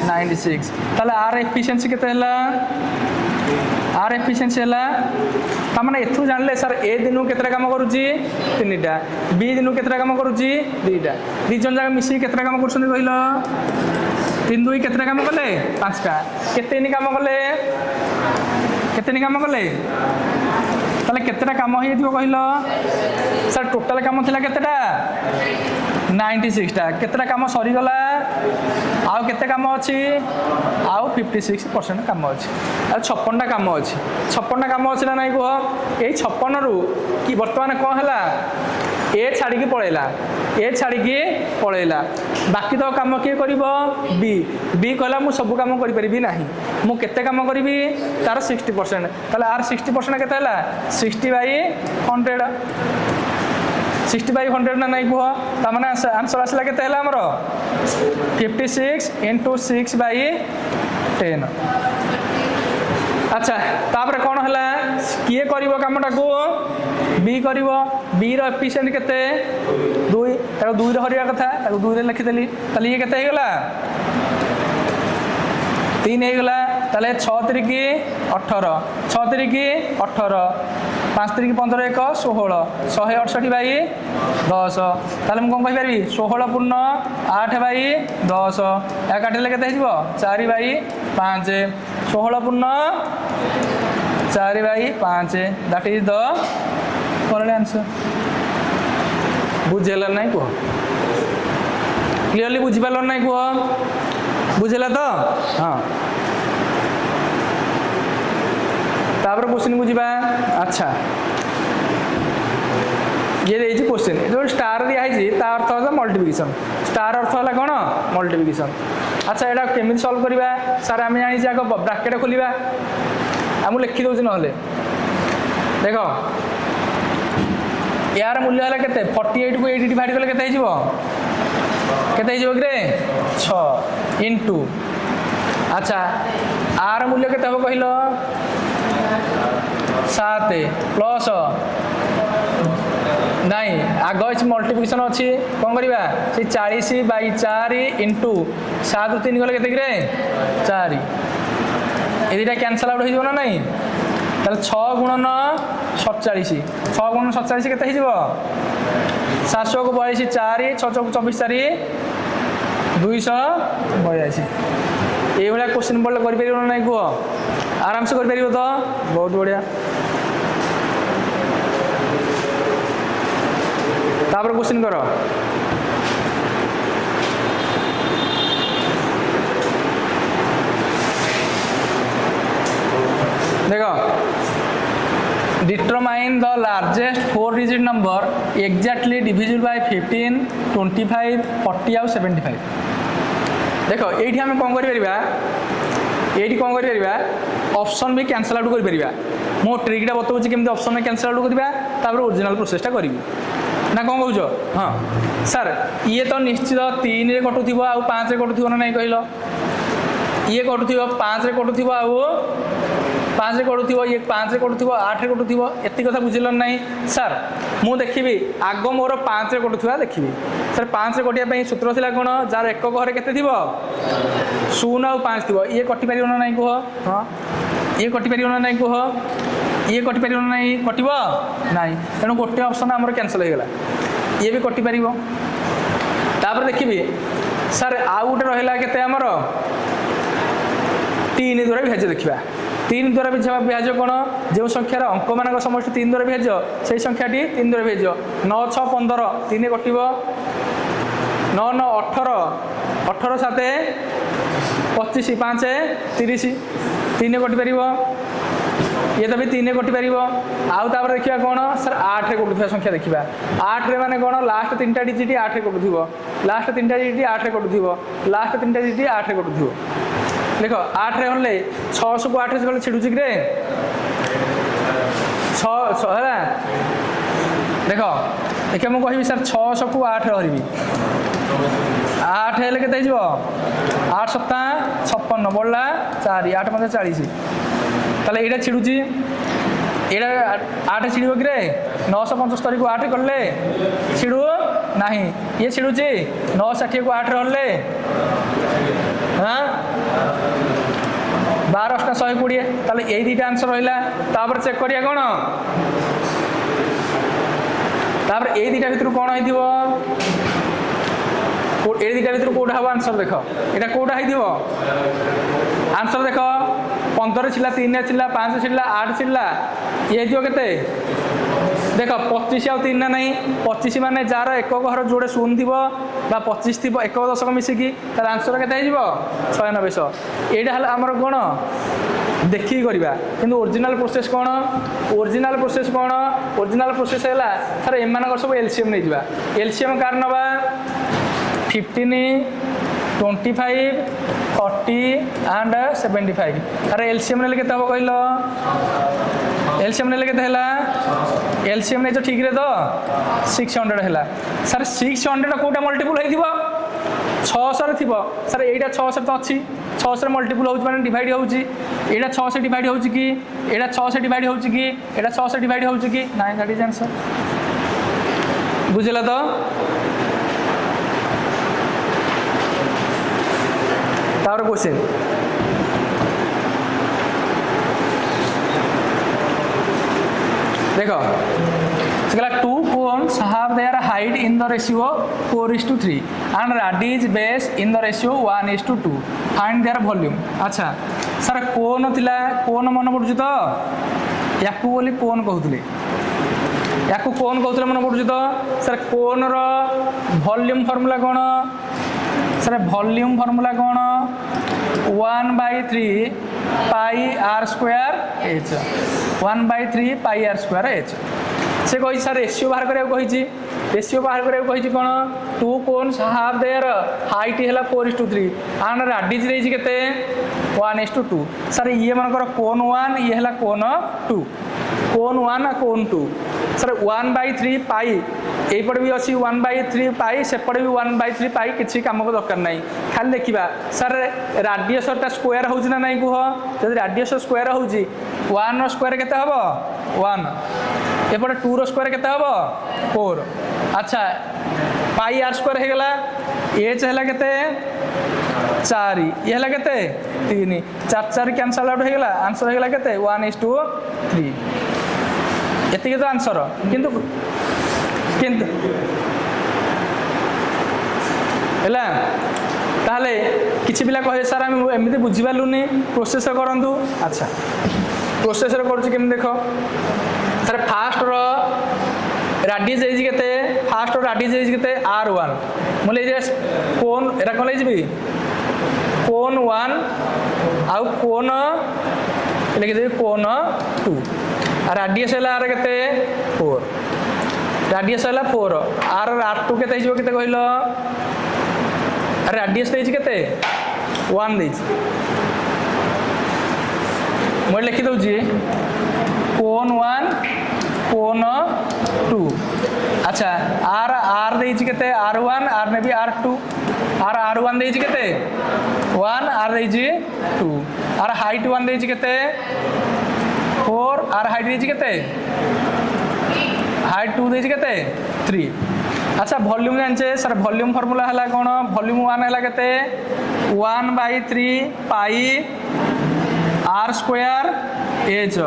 96 ताले आर एफिशिएंसी केते हला आर एफिशिएंसी हला तामाने एथु जानले सर ए दिनु केतरा काम करूची 3टा बी दिनु केतरा काम करूची 2टा दी जन जागा मिसी केतरा काम करछन कहिलो 3 2 केतरा काम कले 5टा केते नि काम कले ताले केतरा काम होई दियो कहिलो सर टोटल काम थिला केतेटा 96टा केतरा काम सरी गला आउ केते काम अछि आउ 56% काम अछि आ 56टा काम अछि 56टा काम अछि ना नै को एई 56 रु कि वर्तमान कोन हला ए छाड़ी की पळेला बाकी तो काम के करिवो बी कहला मु सब काम करि परिबी नाही मु केते काम करिवि तार 60% ताले आर 60% केते हला 60/100 ना नहीं कह ताने आंसर आसला के हमर 56 × 6/10। अच्छा तापर कौन है किए कर कमटा को बी कर बी एफिशिएंट केते 2 2 रे हरिया कथा 2 रे लिखिदेली ताले ये केते हेगला 3 हेगला ताले 6 3 की 18 6 3 की 18 5 3 की 15 1 16 168/10 ताले हम कौन कहि परबी 16 पूर्ण 8/10 या काटिले केते हिजबो 4/5 16 पूर्ण 4/5 that is the correct answer. बुझेला नहीं को क्लियरली बुझी पालो नहीं को बुझेला तो हाँ तापर क्वेश्चन को जीवा। अच्छा ये देछि क्वेश्चन जो स्टार दिया है ता अर्थ है मल्टीप्लिकेशन स्टार अर्थ है कौन मल्टीप्लिकेशन अच्छा एटा केमिति सॉल्व करिबा सर आम जानी आग ब्राकेट खोलिबा आम लिखि दउछि नहले देखो यार मूल्य है केते 48 को 8 डिवाइड कले केते हिजिवो केते हिजिवो कि 6 इनटू अच्छा आर मूल्य केते हो कहिलो 7 प्लस नहीं आग अच्छी मल्टीप्लिकेशन अच्छी कौन करवा से 40/4 इंटू 7 3 गले केते 4 ये दुटा कैनसल आउट हो ना नहीं ताले 6 गुणन 47 6 गुणन 47 केते हिजिवो 700 को 42 4 6 चौक 24 4 282 ये भाया क्वेश्चन पढ़ले कर परिबो ना नहीं कह आराम से कर परिबो तो बहुत बढ़िया तापर क्वेश्चन करो देखो determine the largest 4 digit number exactly divisible by 15 25 40 और 75 देखो ये आम कौन करा ये कौन करा ऑप्शन भी कैंसल आउट कर मो ट्रिकटा बताऊँ केमी ऑप्शन में कैंसल आउट करवा ओरिजिनल प्रोसेसटा करी ना कौन कह हाँ सर ये तो निश्चित 3 रे कटुव आउ 5 रे कटुव ना नहीं कहल ये कटुव 5 रे कटुव आउ 5 रे कटुव ये 5 रे कटुव 8 रे कटुव एति कथा बुझिल नहीं सर मु देखिबी आग मोर 5 रे कटुवा देखिबी सर 5 रे कटिया पई सूत्र थिला कोन जार एक घरे केते थिबो 0 आउ 5 थिबो ये कटि परियो ना नहीं कह हाँ ये कटि परियो ना नहीं कह ये कटि परियो ना नहीं कटिबो नहीं तेणु गोटे ऑप्शन हमर कैंसिल हो गला ये भी कटि परिबो तापर देखिबी सर आउ गोटे रहिला केते हमर 3 द्वारा विभाज्य देखिबा 3 द्वारा विभाज्य कौन जो संख्यार अंक मान समष्टि 3 द्वारा विभाज्य से संख्याटी 3 द्वारा विभाज्य 9 6 15 3 कटिब 9 9 18 18 7 25 5 30 3 कटि पार ये तो भी 3 कटि पार आउ देखा कौन सर 8 रे कटुवा संख्या देखा 8 रे माने कौन लास्ट 3टा डिजिट 8 रे कटुव लास्ट 3टा डिजिट 8 रे कटुव लास्ट 3टा डिजिट 8 रे कटुव देखो 8 रे हले 600 को 8 रे गले छिडुची कि रे 6 है देखो देखिए मु कहबी सर 600 को 8 रे हरबी 8 हेले केते हिजो 8 7 56 बढ़ला 4 8 5 40 ताले एटा छिडुची एटा 8 छिड़ब कि 975 को 8 करले छिड़ू नहीं ये छिड़ुची 960 को 8 रहे हाँ 12 8 120 ताले ये दुटा आंसर रहा तापर चेक करिया कौन तापर ये दुटा भितर कौन हो ये दुटा भितर कौटा हम आंसर देख यहाँ कौटा हो आंसर देख 15 छिला 3 छिला 5 छिला 8 छिला ये के देख 25 आउ 3 ना नहीं 25 माने जार एक घर जोड़े 0 थी 25 थी एक दशक मिसिकी तार आंसर के 96 यहाँ आमर कौन देखिए करवा कि ओरिजिनल प्रोसेस कौन ओरिजिनल प्रोसेस है सर एम सब एलसीएम नहीं जावा एलसीएम कार नवा 15 25 40 एंड 75 अरे एलसीएम ने केते हो कहलो एलसीएम ने केते हला एलसीएम ने जो ठीक रे तो 600 है सर 600 कोटा मल्टीपल होइथिबो 600 रे थिबो सर एटा 600 तो अच्छी 600 मल्टीपल होउछ माने डिवाइड होउची एटा 600 डिवाइड होउची कि एटा 600 डिवाइड होउची कि एटा 600 डिवाइड होउची कि नाइ दैट इज आंसर बुझला तो तार क्वेश्चन देखो two cones have their height in the ratio 4:3 and radius base in the ratio 1:2 find their volume अच्छा सर कोन थिला कोन मन पडुची तो याकू बोली कोन कहउतले याकू कोन कहउतले मन पडुची तो सर कोन रो वॉल्यूम फार्मूला कोन सर वॉल्यूम फार्मूला कौन 1/3 pi r square h 1/3 pi r square h से कही सर रेशियो बाहर करा कही रेशियो बाहर करिया कहिछि कोन two cones half their height हैला 4:3 एंड रेडियस रही केते 1:2 सर ये मनकर कोन 1 ये हैला कोन 2 कोन 1 कोन 2 सर 1/3 पाई एपट भी अच्छी 1/3 पाई सेपट भी 1/3 पाई किसी कम को दरकार नहीं खाली देखा सर राडियसटा स्क्वायर हो ना नहीं कह जब राडियस स्क्वायर हो 1 स्क्वायर केते हबो 1 एपटे 2 रो स्क्वायर केते हबो 4 अच्छा पाई आर स्क्वायर हो गला एच है केते 4 ये है केते 3 4 4 कैंसल आउट हो गला आंसर हो गला केते 1:3 एतिके तो आंसर किंतु किंतु हैला ताहले किछि पिला कहे सर हम एमिति बुझी पालुनी प्रोसेस करंतु अच्छा प्रोसेस करूछि केम देखो सर फास्ट रो राडियस एज केते फास्ट रो राडियस एज केते r1 मोले जे कोन एरा कोन लेजिबी कोन 1 आउ कोन लेके दे कोन 2 राडियस है आर केते 4 राडियस है 4 आर r2 केते हिजो केते कहलो राडियस देछि केते 1 देछि मोर लिखि दउछि कोन 1 कोन 2 अच्छा आर देछि केते r1 आर ने भी r2 r1 देछि केते 1 आर देछि 2 आर हाइट 1 देछि केते 4 आर हाइट देछि केते हाइट 2 देछि केते 3 अच्छा वॉल्यूम जानछे सर वॉल्यूम फार्मूला हला कोन वॉल्यूम 1 हला केते 1/3 पाई r स्क्वायर h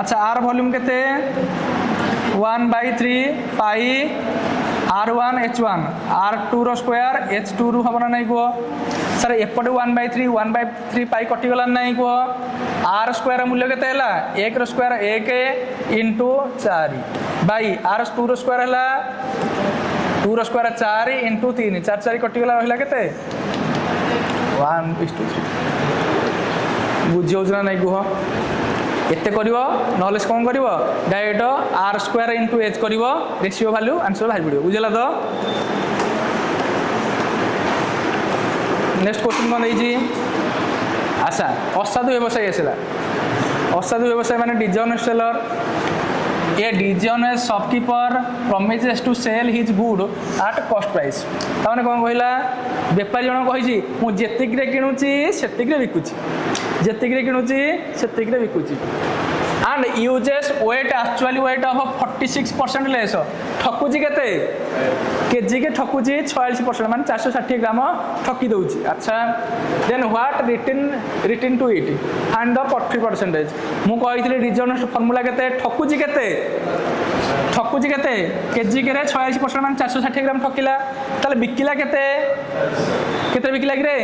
अच्छा r वॉल्यूम केते 1/3 पाई r1 h1 r2 रो स्क्वायर h2 रो हमना नहीं को सर एपटे 1/3 पाई कटि गला नहीं को r स्क्वायर मूल्य केते हला 1 रो स्क्वायर 1 into 4 बाई r2 रो स्क्वायर हला 2 रो स्क्वायर 4 into 3 4 4 कटि गला रहला केते 1:3 बुझियो जना नहीं को एते करिवो नॉलेज कोन करिवो direct r square into h करिवो रेशियो वैल्यू आंसर बाहर पड़ियो बुझला तो नेक्स्ट क्वेश्चन कोन देछि अच्छा असाधु व्यवसाय आसला असाधु व्यवसाय माने dishonest seller a dishonest shopkeeper promises to sell his good at cost price ताने कोन कहला व्यापारी जण कहिछि मु जेतिक रे किनुछि सेतिक रे बिकुछि जेतिक रे किनुछि सेतिक रे बिकुछि and uses weight actually weight of 46% less ठकुची केते केजी के ठकुची 46% माने 460 ग्राम ठकी दउची अच्छा then what written to it find the 40% मु कहितले डिजॉनेस्ट फार्मूला केते ठकुची केते केजी के रे 46% माने 460 ग्राम ठकिला ताले बिकिला केते केते बिकिला रे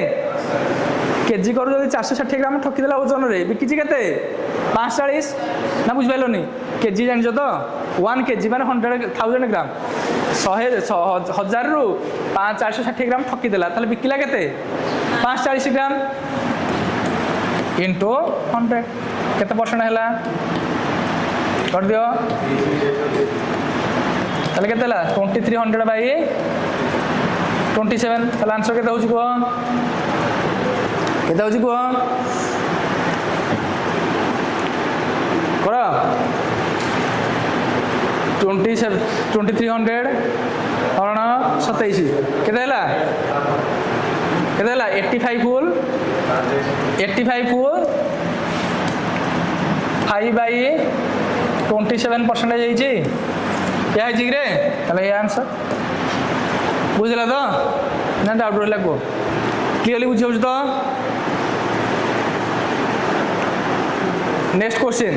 केजी करू जदि 460 ग्राम ठकी देला ओजन रे बिकिची केते 45 ना बुझ पाइलोनी केजी जानिछो तो 1 केजी माने 100,000 ग्राम 1000 रु 460 ग्राम ठकी देला ताले बिकिला केते 540 ग्राम इनटू 100 केते परसेंट हैला कर दियो ताले केते ला 2300 बाई 27 ताले आंसर केते होची को केते होची को करा 2300 और 27 केते हैला 85 फुल 5/27% जाइछि या जी रे ताले ये आंसर बुझला तो ना डाउट रहला को क्लियरली बुझियो तो next question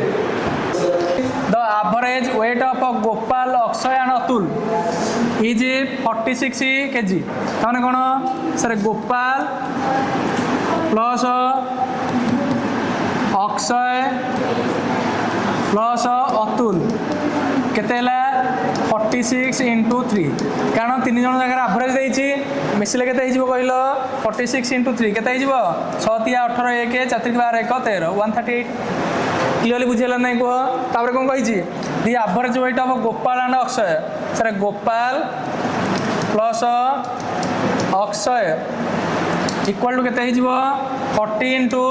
the average weight of Gopal Akshay and Atul is 46 kg ताने कोन sir Gopal plus Akshay plus Atul केतेला 46 into 3 कारण तीन जन जगह एवरेज देछि मिसले केते हिजबो कहलो 46 into 3 केते हिजबो 6 3 18 1 4 3 12 1 13 138 क्लीयरली बुझेगा ना कह तापर कौन कही the average weight of Gopal and Akshay sir Gopal plus Akshay equal to केते हिजिबो 40 into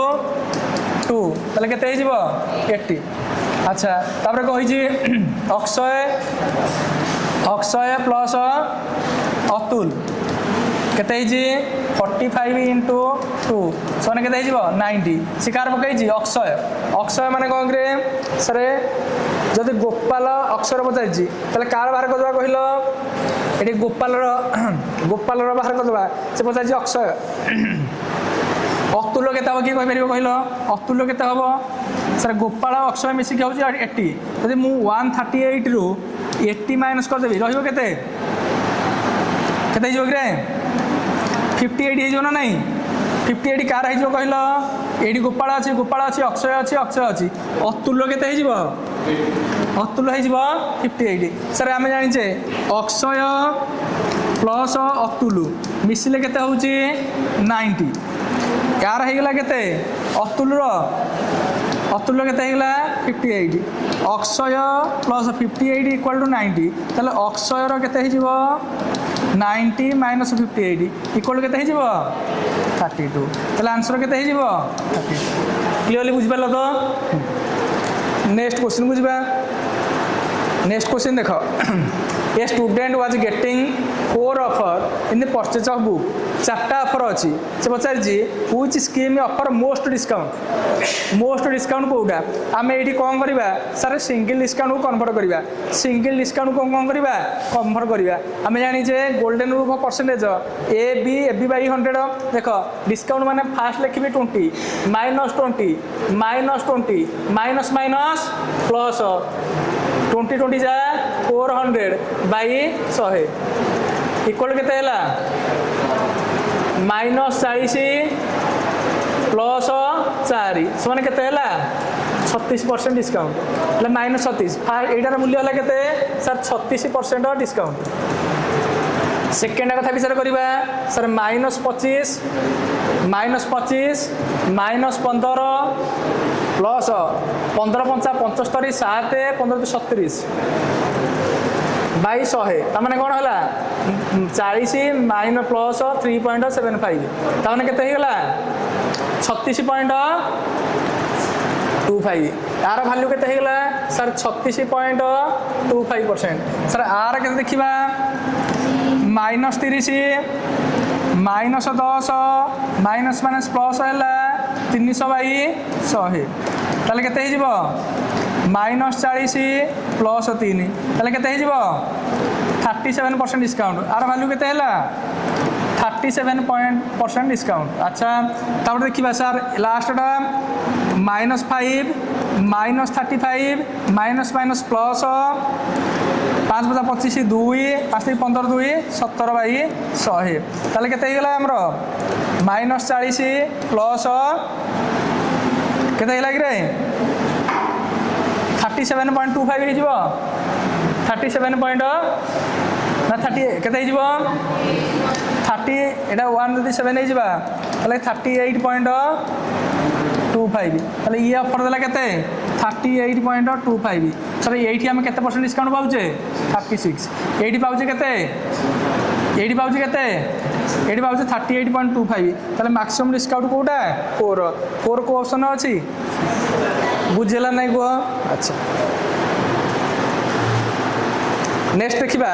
2 ताले केते हिजिबो 80 अच्छा तापर कही अक्षय प्लस अतुल केते हिजी 45 into 2 सोने केते हिजिबो 90 शिकार पकई अक्षय माने कौन करे सर जदि गोपाल अक्षर पचार ताले कार बाहर करदबा कहलो एटी गोपाल बाहर करदबा से पचार अक्षय अतुल्य केते हम किए कहीपर कहल अतुल्य केते हम सर गोपाल अक्षय मिसिक हूँ 80 जब मु 138 रु 80 माइनस करदेवी रही केते 58 हो ना नहीं 58 कार हो कहल ये गोपाल अच्छी अक्षय अच्छी अतुल्य केते अतुल्य हो 58 सर आम जाचे अक्षय प्लस अतुल मिसिले केते हूँ 90 यार होगा केते अतुल्य केते होगा 58 अक्षय प्लस 58 इक्वल टू 90 ताले अक्षयर केते हो 90 माइनस 58 इक्वल केते हो 32 ताले आंसर केते हो 32 क्लियरली बुझ पार तो नेक्स्ट क्वेश्चन बुझा नेक्स्ट क्वेश्चन देख a student was getting 4 offer in the purchase of book 4टा ऑफर अच्छी से पचार which scheme offer most discount कोटा आम ये कौन करवा सर सिंगल डिस्काउंट को कन्वर्ट करवा सिंगल डिस्काउंट को कौन करवा कन्वर्ट करवा आम जाचे golden rule of percentage a by 100 देख डिस्काउंट माने फास्ट लिखी 20 -20 माइनस प्लस 20 जा 400 बाई 100 इक्वल केते हैला -40 प्लस 4 समान केते हैला 36% डिस्काउंट એટલે -36 एटार मूल्य है केते सर 36% डिस्काउंट सेकेंड कथा विचार करवा सर -25 -15 प्लस 15 5 75 7 15 37 बाई 100 ताने कौन है 40 माइनस प्लस 3.75 ताने केते होगा 36.25 यार भैल्यू केते होगा सर 36.25% सर आर के देखा -30 -10 माइनस माइनस प्लस है 300 बाई 100 ताले केते हो -40 प्लस 3 ताले केते हो 37% डिस्काउंट आर भैल्यू केते हैला 37% डिस्काउंट अच्छा तापर देखिबा सर लास्टटा -5 -35 माइनस माइनस प्लस 5 + 25 2 5 × 15 2 17 बाई 100 ताले केते होगा हमर -40 प्लस केते होगा कि 37.25 हो 37 पॉइंट ना 30 केते हो 30 एटा 1 जदि 7 हो जिबा ताले 38.25 ताले ये ऑफर देला केते 38.25 सर एठी हम केते परसेंट डिस्काउंट पाउचे 36 एठी पाउचे केते एठी पाउचे केते एठी पाउचे 38.25 ताले मैक्सिमम डिस्काउंट कोटा 4 को ऑप्शन अछि बुझेला नहीं को अच्छा नेक्स्ट देखिबा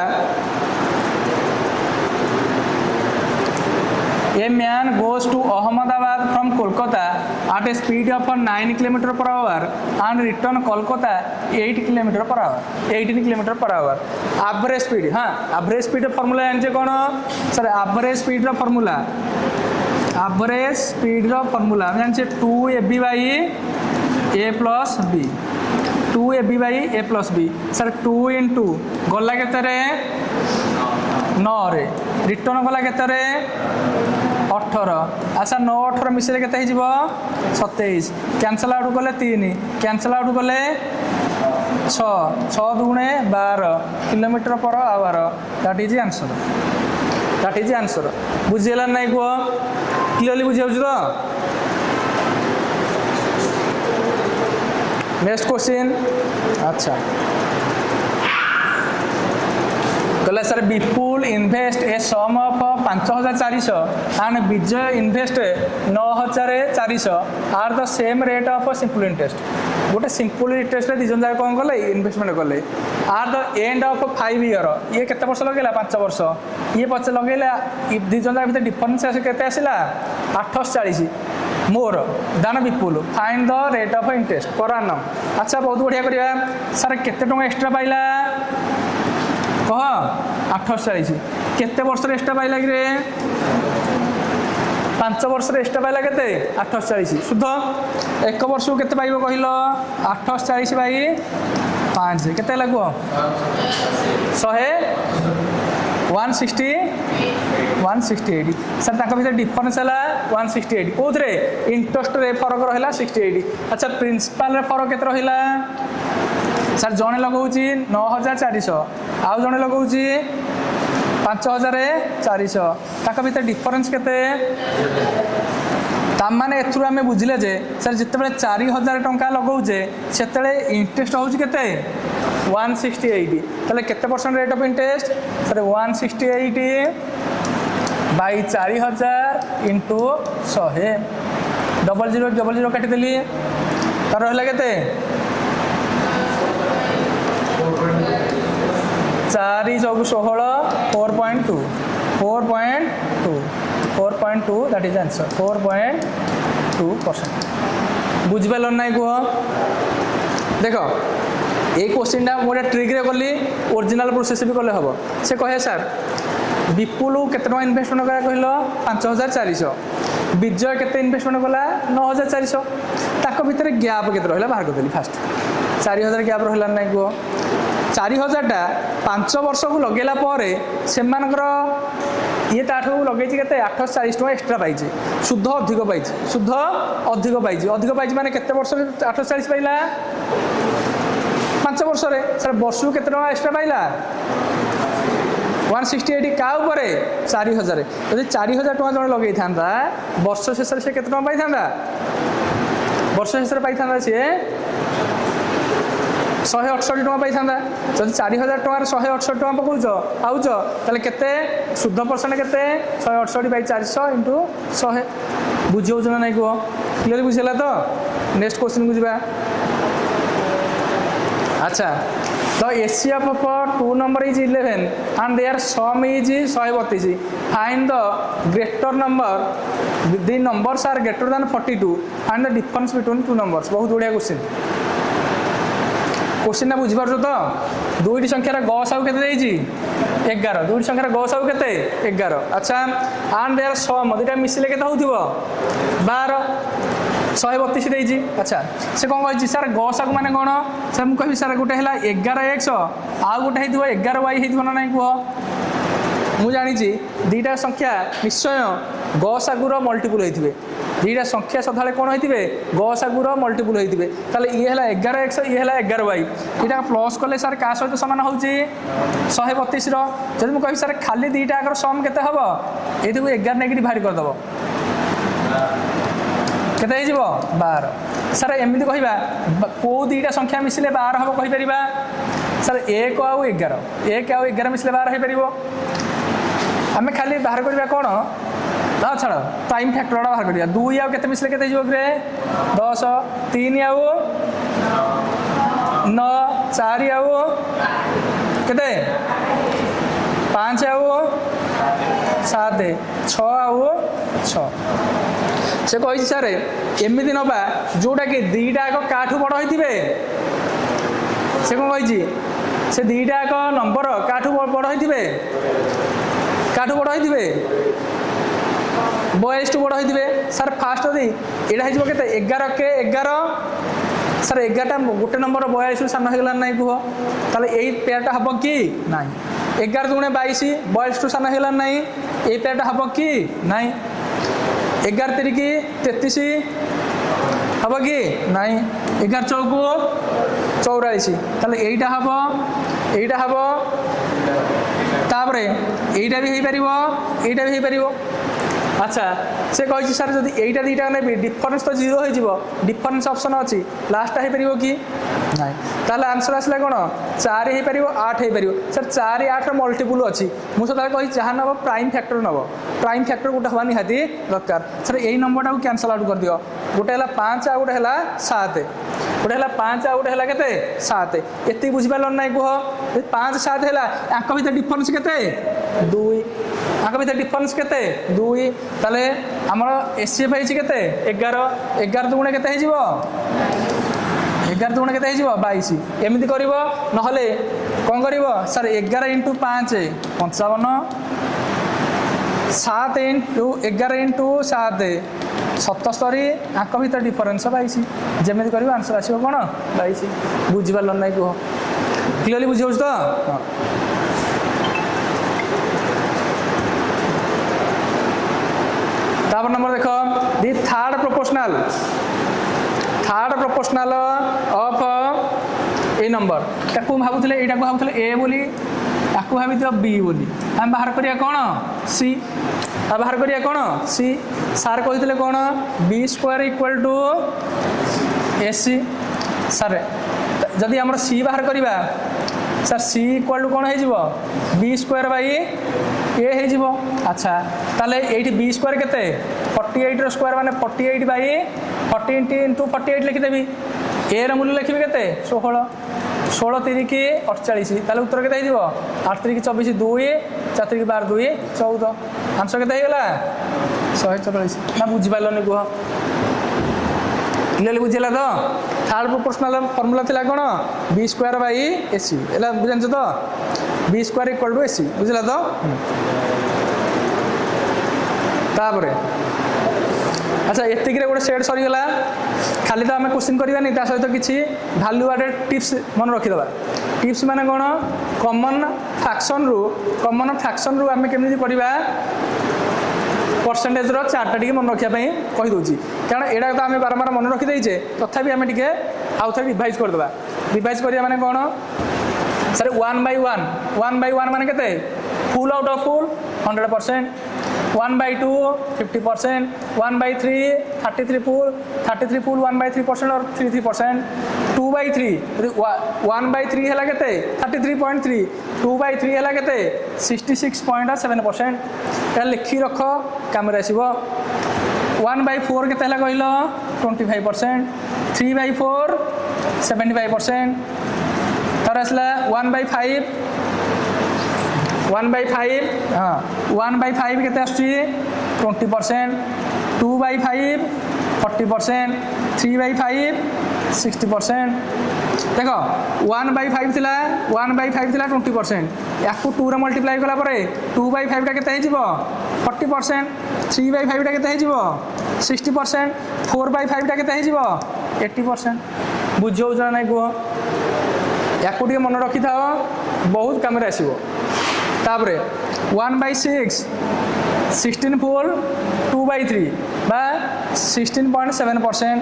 A man goes to Ahmedabad from Kolkata at a speed of 9 km/h and return Kolkata 8 km/h 18 km/h average speed हाँ average speed फॉर्मूला जानते कौन सर average speed फॉर्मूला जानते 2ab by a plus b 2ab by a plus b sir 2 into गला केते 9 रे return गला केते 18 अच्छा 9 18 मिसले केते हो 27 कैंसल आउट कले 3 कैंसल आउट कले 6 6 दुणे 12 km/h दैट इज आंसर बुझेला नहीं को क्लियरली बुझाउछ तो नेक्स्ट क्वेश्चन अच्छा कहला sir Vipul invest a sum of 5400 and Vijay invest 9400 are the same rate of simple interest गोटे सिंपल इंटरेस्ट दी जन जाक कौन कले इन्वेस्टमेंट कले are the end of 5 year ये केते वर्ष लगेला 5 वर्ष ये पचे लगेला दी जन जाक भीतर डिफरेंस केते आसिला 840 more than Vipul find the rate of interest per annum अच्छा बहुत बढ़िया करिया सर केते टका एक्स्ट्रा पाइला कह 840 केते वर्ष एक्स्ट्रा पाइला कि 5 वर्ष एक्स्ट्रा पाइला केते 840 शुद्ध एक वर्ष को केते पाइबो कहिलो 840 बाई 5 केते लागो 168 सर ताका भीतर डिफरेंस हला 168 कोथरे इंटरेस्ट रे फरक रहला 68 अच्छा प्रिंसिपल रे फरक केते रहला सर जने लगाऊँगी 9400 आउ जने लगाऊँगी 5400 ताका भीतर डिफरेंस केते तामाने एथुर आमे बुझिले जे सर जिते 4000 टंका लगाऊे से इंटरेस्ट होउची केते 168 ताले केते percent rate of interest sir 168 by 4000 into 100 00 काटी देली तार रहला केते 4 चौक 16 4.2 दैट इज आंसर 4.2% बुझिपाल ना कह देख ये क्वेश्चन गोटे ट्रिग्रे कली ओरिजिनल प्रोसेस भी कले हम से कहे सर विपुल केते टका इन्वेस्टमेंट करा कहल 5400 विजय केते इन्वेस्टमेंट कला 9400 ताको भीतर गैप केते रहला बाहर कर देली फास्ट 4000 गैप रहला ना कह 4000 टा 5 वर्ष को लगेला परे सेमानकर ये ताठू लगे केते 840 टका एक्स्ट्रा पाइছে शुद्ध अधिक पाइছে अधिक पाइছে माने केते वर्ष 840 पाइला 5 वर्ष रे सर वर्ष को केते टका एक्स्ट्रा पाइला 168 का ऊपर 4000 यदि 4000 टका जण लगेई थांदा वर्ष शेष से केते टका पाइ थांदा वर्ष शेष पाइ थांदा से 168 टका पाई था जब 4000 टकर 168 टका पकाउच आउच ताले केते शुद्ध परसेंट केते 168 बाई 400 इंटू 100 बुझियो ना नहीं कह क्लियर बुझेला तो नेक्स्ट क्वेश्चन को जीवा अच्छा तो एसी of 2 number is 11 and their sum is 132 find the greater number the numbers are greater than 42 and the difference between two numbers बहुत बढ़िया क्वेश्चन क्वेश्चन ना बुझी पार्छ तो दुईटी संख्यार गसागु केते देइछि 11 दुईटी संख्यार गसागु केते 11 अच्छा एंड देयर सम दुईटा मिसिले केते होउथिबो 12 132 देइछि अच्छा से कोन कहछि सर गसागु माने कोन सर मु कहबि सर गोटे हला 11x आ गोटे हेथिबो 11y हेथिबो ना नै कुह मु जानिछि दुईटा संख्या निश्चय गसागुर मल्टीपल होइथिबे दुईटा संख्या सदाले कौन होइथिबे गसागुर मल्टीपल होइथिबे ताले ये हला 11x ये हला 11y एटा प्लस कले सर का सहित समान होउची 132 रो जदि मु कहि सर खाली दुईटा आकर सम केते हबो एथिबो 11 नेगेटिव भारी कर दबो केते हे जिवो 12 सर एमिति कहिबा को दुईटा संख्या मिसिले 12 हबो कहि परिबा सर 1 आ 11 मिसिले 12 हे परिबो आमे खाली बाहर करबा कोन ना छाड़ टाइम फैक्टर बाहर करिया 2 आउ केते मिसले केते जो रे 10 3 आउ 9 4 आउ केते 5 आउ 7 6 आउ 6 से कहि सर एमिति नबा जोटा कि दुईटा एक काठू बड़ होइतिबे से कोन कहि से दुईटा एक नंबर काठू बड़ होइतिबे काठू बड़ होइतिबे 42 टू बड़ होइतिबे सर फास्ट दी एडा हिजबो केते 11 के 11 सर 11 टा गोटे नंबर 42 टू सामना हेगला नै कुहो ताले एई पेयरटा हबो कि नै 11 दुने 22 42 टू सामना हेगला नै एई पेयरटा हबो कि नै 11 3 की 33 हबो कि नै 11 चौको 84 ताले एईटा हबो तापरे एईटा भी हेई परिबो एईटा भी हेई परिबो अच्छा से कही सर जब यहीटा दुटा ने डिफरेन्स तो 0 हो डिफरेन्स ऑप्शन अच्छी लास्ट हो पार कि ना ताले आंसर आसला कौन 4 हो पार 8 हो पार सर 4 8 मल्टीपुल अच्छी मुझे सदा कही जहाँ नब प्राइम फैक्टर नब प्राइम फैक्टर गोटे हवा निहाती दरकार सर यही नंबर टाक कैनसल आउट कर दियो गोटे है 5 आ गोटे है 7 गोटे है 5 आ गोटे है केते 7 एति बुझिपार ना कह 5 7 है आंक भर डिफरेन्स केते 2 आंक भर डिफरेन्स केते 2 ताले आमर एसीएफ है 11 11 दुगुणे केते 11 दुगुणे केते 22 एमती कर कौन कर सर 11 इंटू 5 55 7 इंटू 11 इंटू 7 77 आंक भर डिफरेन्स 22 जमी कर आंसर आसो कौन 22 बुझिपार ना कह क्लीयरली बुझे तो हाँ तापर नंबर देख the third proportional of a number ताकू भावुले यहाँ भावुले ए बोली ताकू भावी दियो बी बोली आम बाहर करिया कौन सी आ बाहर करिया कौन सी सार कहते कौन B square equal to A C sir जदि आम सी बाहर करवा सर सी इक्वल टू कौन हो बी स्क्वायर बाई ए हो अच्छा ताले ये बी स्क्वायर केते 48 रो स्क्वायर माने 48 बाई 40 इंटू 48 लिखिदेवी ए मूल्य लिखी के 16 16 3 की 48 ताले उत्तर के 8 3 की 24 2 4 3 की 12 2 14 आंसर के होगा 144 ना बुझिपारे कह क्लियरली बुझेगा तो थर्ड प्रोपोर्शनल फॉर्मूला थिला कौन बी स्क्वायर बाई एसी एला बुझान तो B square equal to A C बुझला तो तापर अच्छा एतिक गोटे सेट सरीगला खाली तो आम क्वेश्चन करवानी सहित किसी भैल्यू आडेड टिप्स मन रखीद टिप्स माने कौन कॉमन फ्रैक्शन रु आम केमी पढ़ा परसेंटेज चार्टा टी मन रखापी कहीदे कारण यहाँ तो आम बारंबार मन रखीदे तथापि आम टे आउ थे रिवाइज करदे रिवाइज करा माने कौन सर 1/1 माने केते full out of full 100% 1/2 50% 1/3 33 full 1/3% और 33% 2/3 1/3 है केते 33.3 2/3 है केते 66.7% लिखी रख काम आसो 1/4 केते है कहल 25% 3/4 75% तार आसला 1/5 हाँ 1/5 केते आसुची 20% 2/5 40% 3/5 60% देख 1/5 थिला 20% या 2 रे मल्टीप्लाई कला परे 2/5 टा केते हिजिबो 40% 3/5 टा केते हिजिबो 60% 4/5 टा केते हिजिबो 80% बुझो जरा नै को या मन रखी था बहुत कम आसो तापर 1/6 16 फुल 2/3 बा 16.7%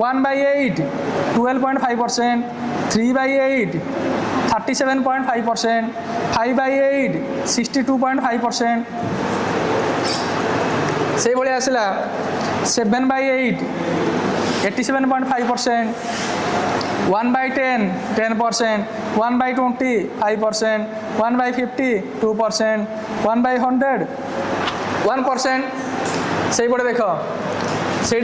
1/8 12.5% 3/8 37.5% 5/8 62.5% से भाई आसला 7/8 87.5% 1/10 10% 1/20 5% 1/50 2% 1/100 1% से पड़े देख से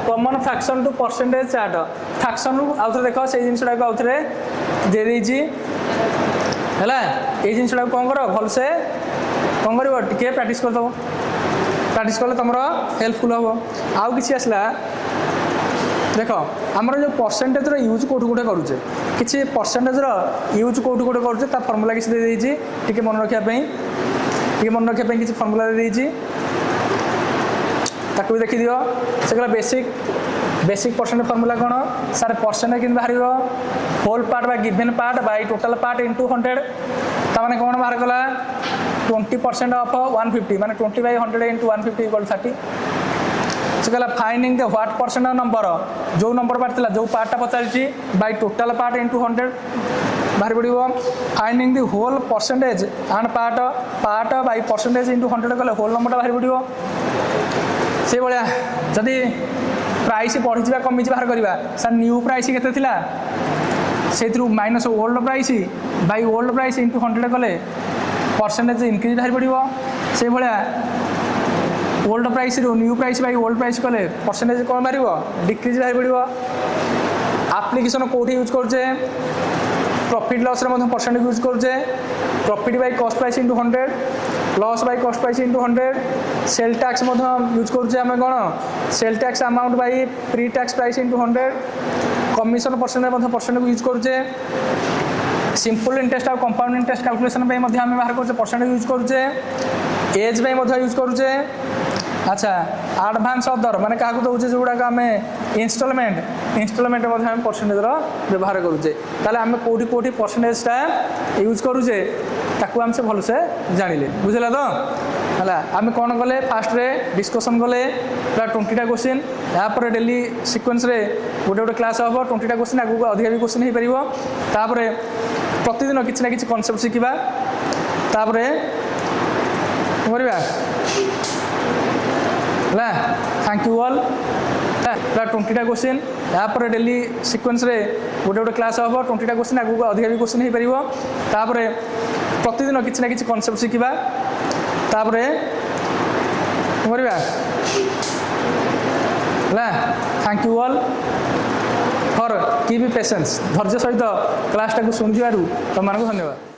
common fraction to percentage chart fraction आउ थे देख से जिनटा आउ थे दे देजी है ये जिनटा कौन कर भलसे कौन कर टे प्रैक्टिस करदेव प्रैक्टिस कले तुम हेल्पफुल हम आउ कि आसला देख आमर जो परसेंटेज यूज कौट गोटे करुचे किसी परसेंटेज यूज कौट गोटे करुचे फर्मूला किसी दे टी मन रखापी मन रखापी किसी फर्मूला दे ताकू भी देखी दियो से कहला बेसिक परसेंटेज फर्मूला कौन सारे परसेंटेज कि बाहर होल पार्ट बा given part by total part into 100 ताने कौन बाहर कला 20% ऑफ 150 माने 20/100 इंटू 150 इक्वल 30 से कहला finding the what percent of number जो नंबर पार्ट था जो पार्टा पचार बाई टोटाल पार्ट इंटू 100 बाहर पड़ो finding the whole percentage and part by percentage into 100 कले होल नंबर बाहर पड़ो से भाया जदि प्राइस बढ़ी कमी बाहर करवा सर न्यू प्राइस के से minus old price by old price into 100 कले परसेंटेज इनक्रीज बाहर पड़ो से भाया ओल्ड प्राइस रु new price by old price कले परसेंटेज कौन बाहर डिक्रीज बाहर पड़ो आप्लिकेसन कौटी यूज करजे प्रॉफिट लॉस रे परसेंटेज यूज करजे profit by cost price into 100 loss by cost price into 100 sale tax use करजे आम कौन sale tax amount by pre tax price into 100 commission percentage use करजे simple interest और compound interest calculation आम बाहर करजे percentage use करजे as use करजे अच्छा एडवांस अदर माने क्या दौचे जोड़ाक आम इनस्टॉलमेंट परसेंटेज व्यवहार करुचे ताले आम कोठी कोठी परसेंटेजटा यूज करुचे ताकू आम से भलसे जानिले बुझला तो है आम कौन कले फास्ट रे डिस्कसन कले पूरा 20टा क्वेश्चन यापर डेली सिक्वेन्स रे गोटे गोटे क्लास हम 20टा क्वेश्चन आगू अधिक भी क्वेश्चन हो पार प्रतिदिन किसी ना कि कनसेप्ट शिखा तापर करवा थैंक यू ऑल पूरा 20टा क्वेश्चन यापर डेली सिक्वेन्स रे गोटे गोटे क्लास हम 20टा क्वेश्चन आगू अधिक भी क्वेश्चन हो पार प्रतिदिन किसी ना कि कनसेप्ट शिखा तापर करवा thank you all for keep patience धैर्य सहित क्लासटा शुणुवर तुम धन्यवाद।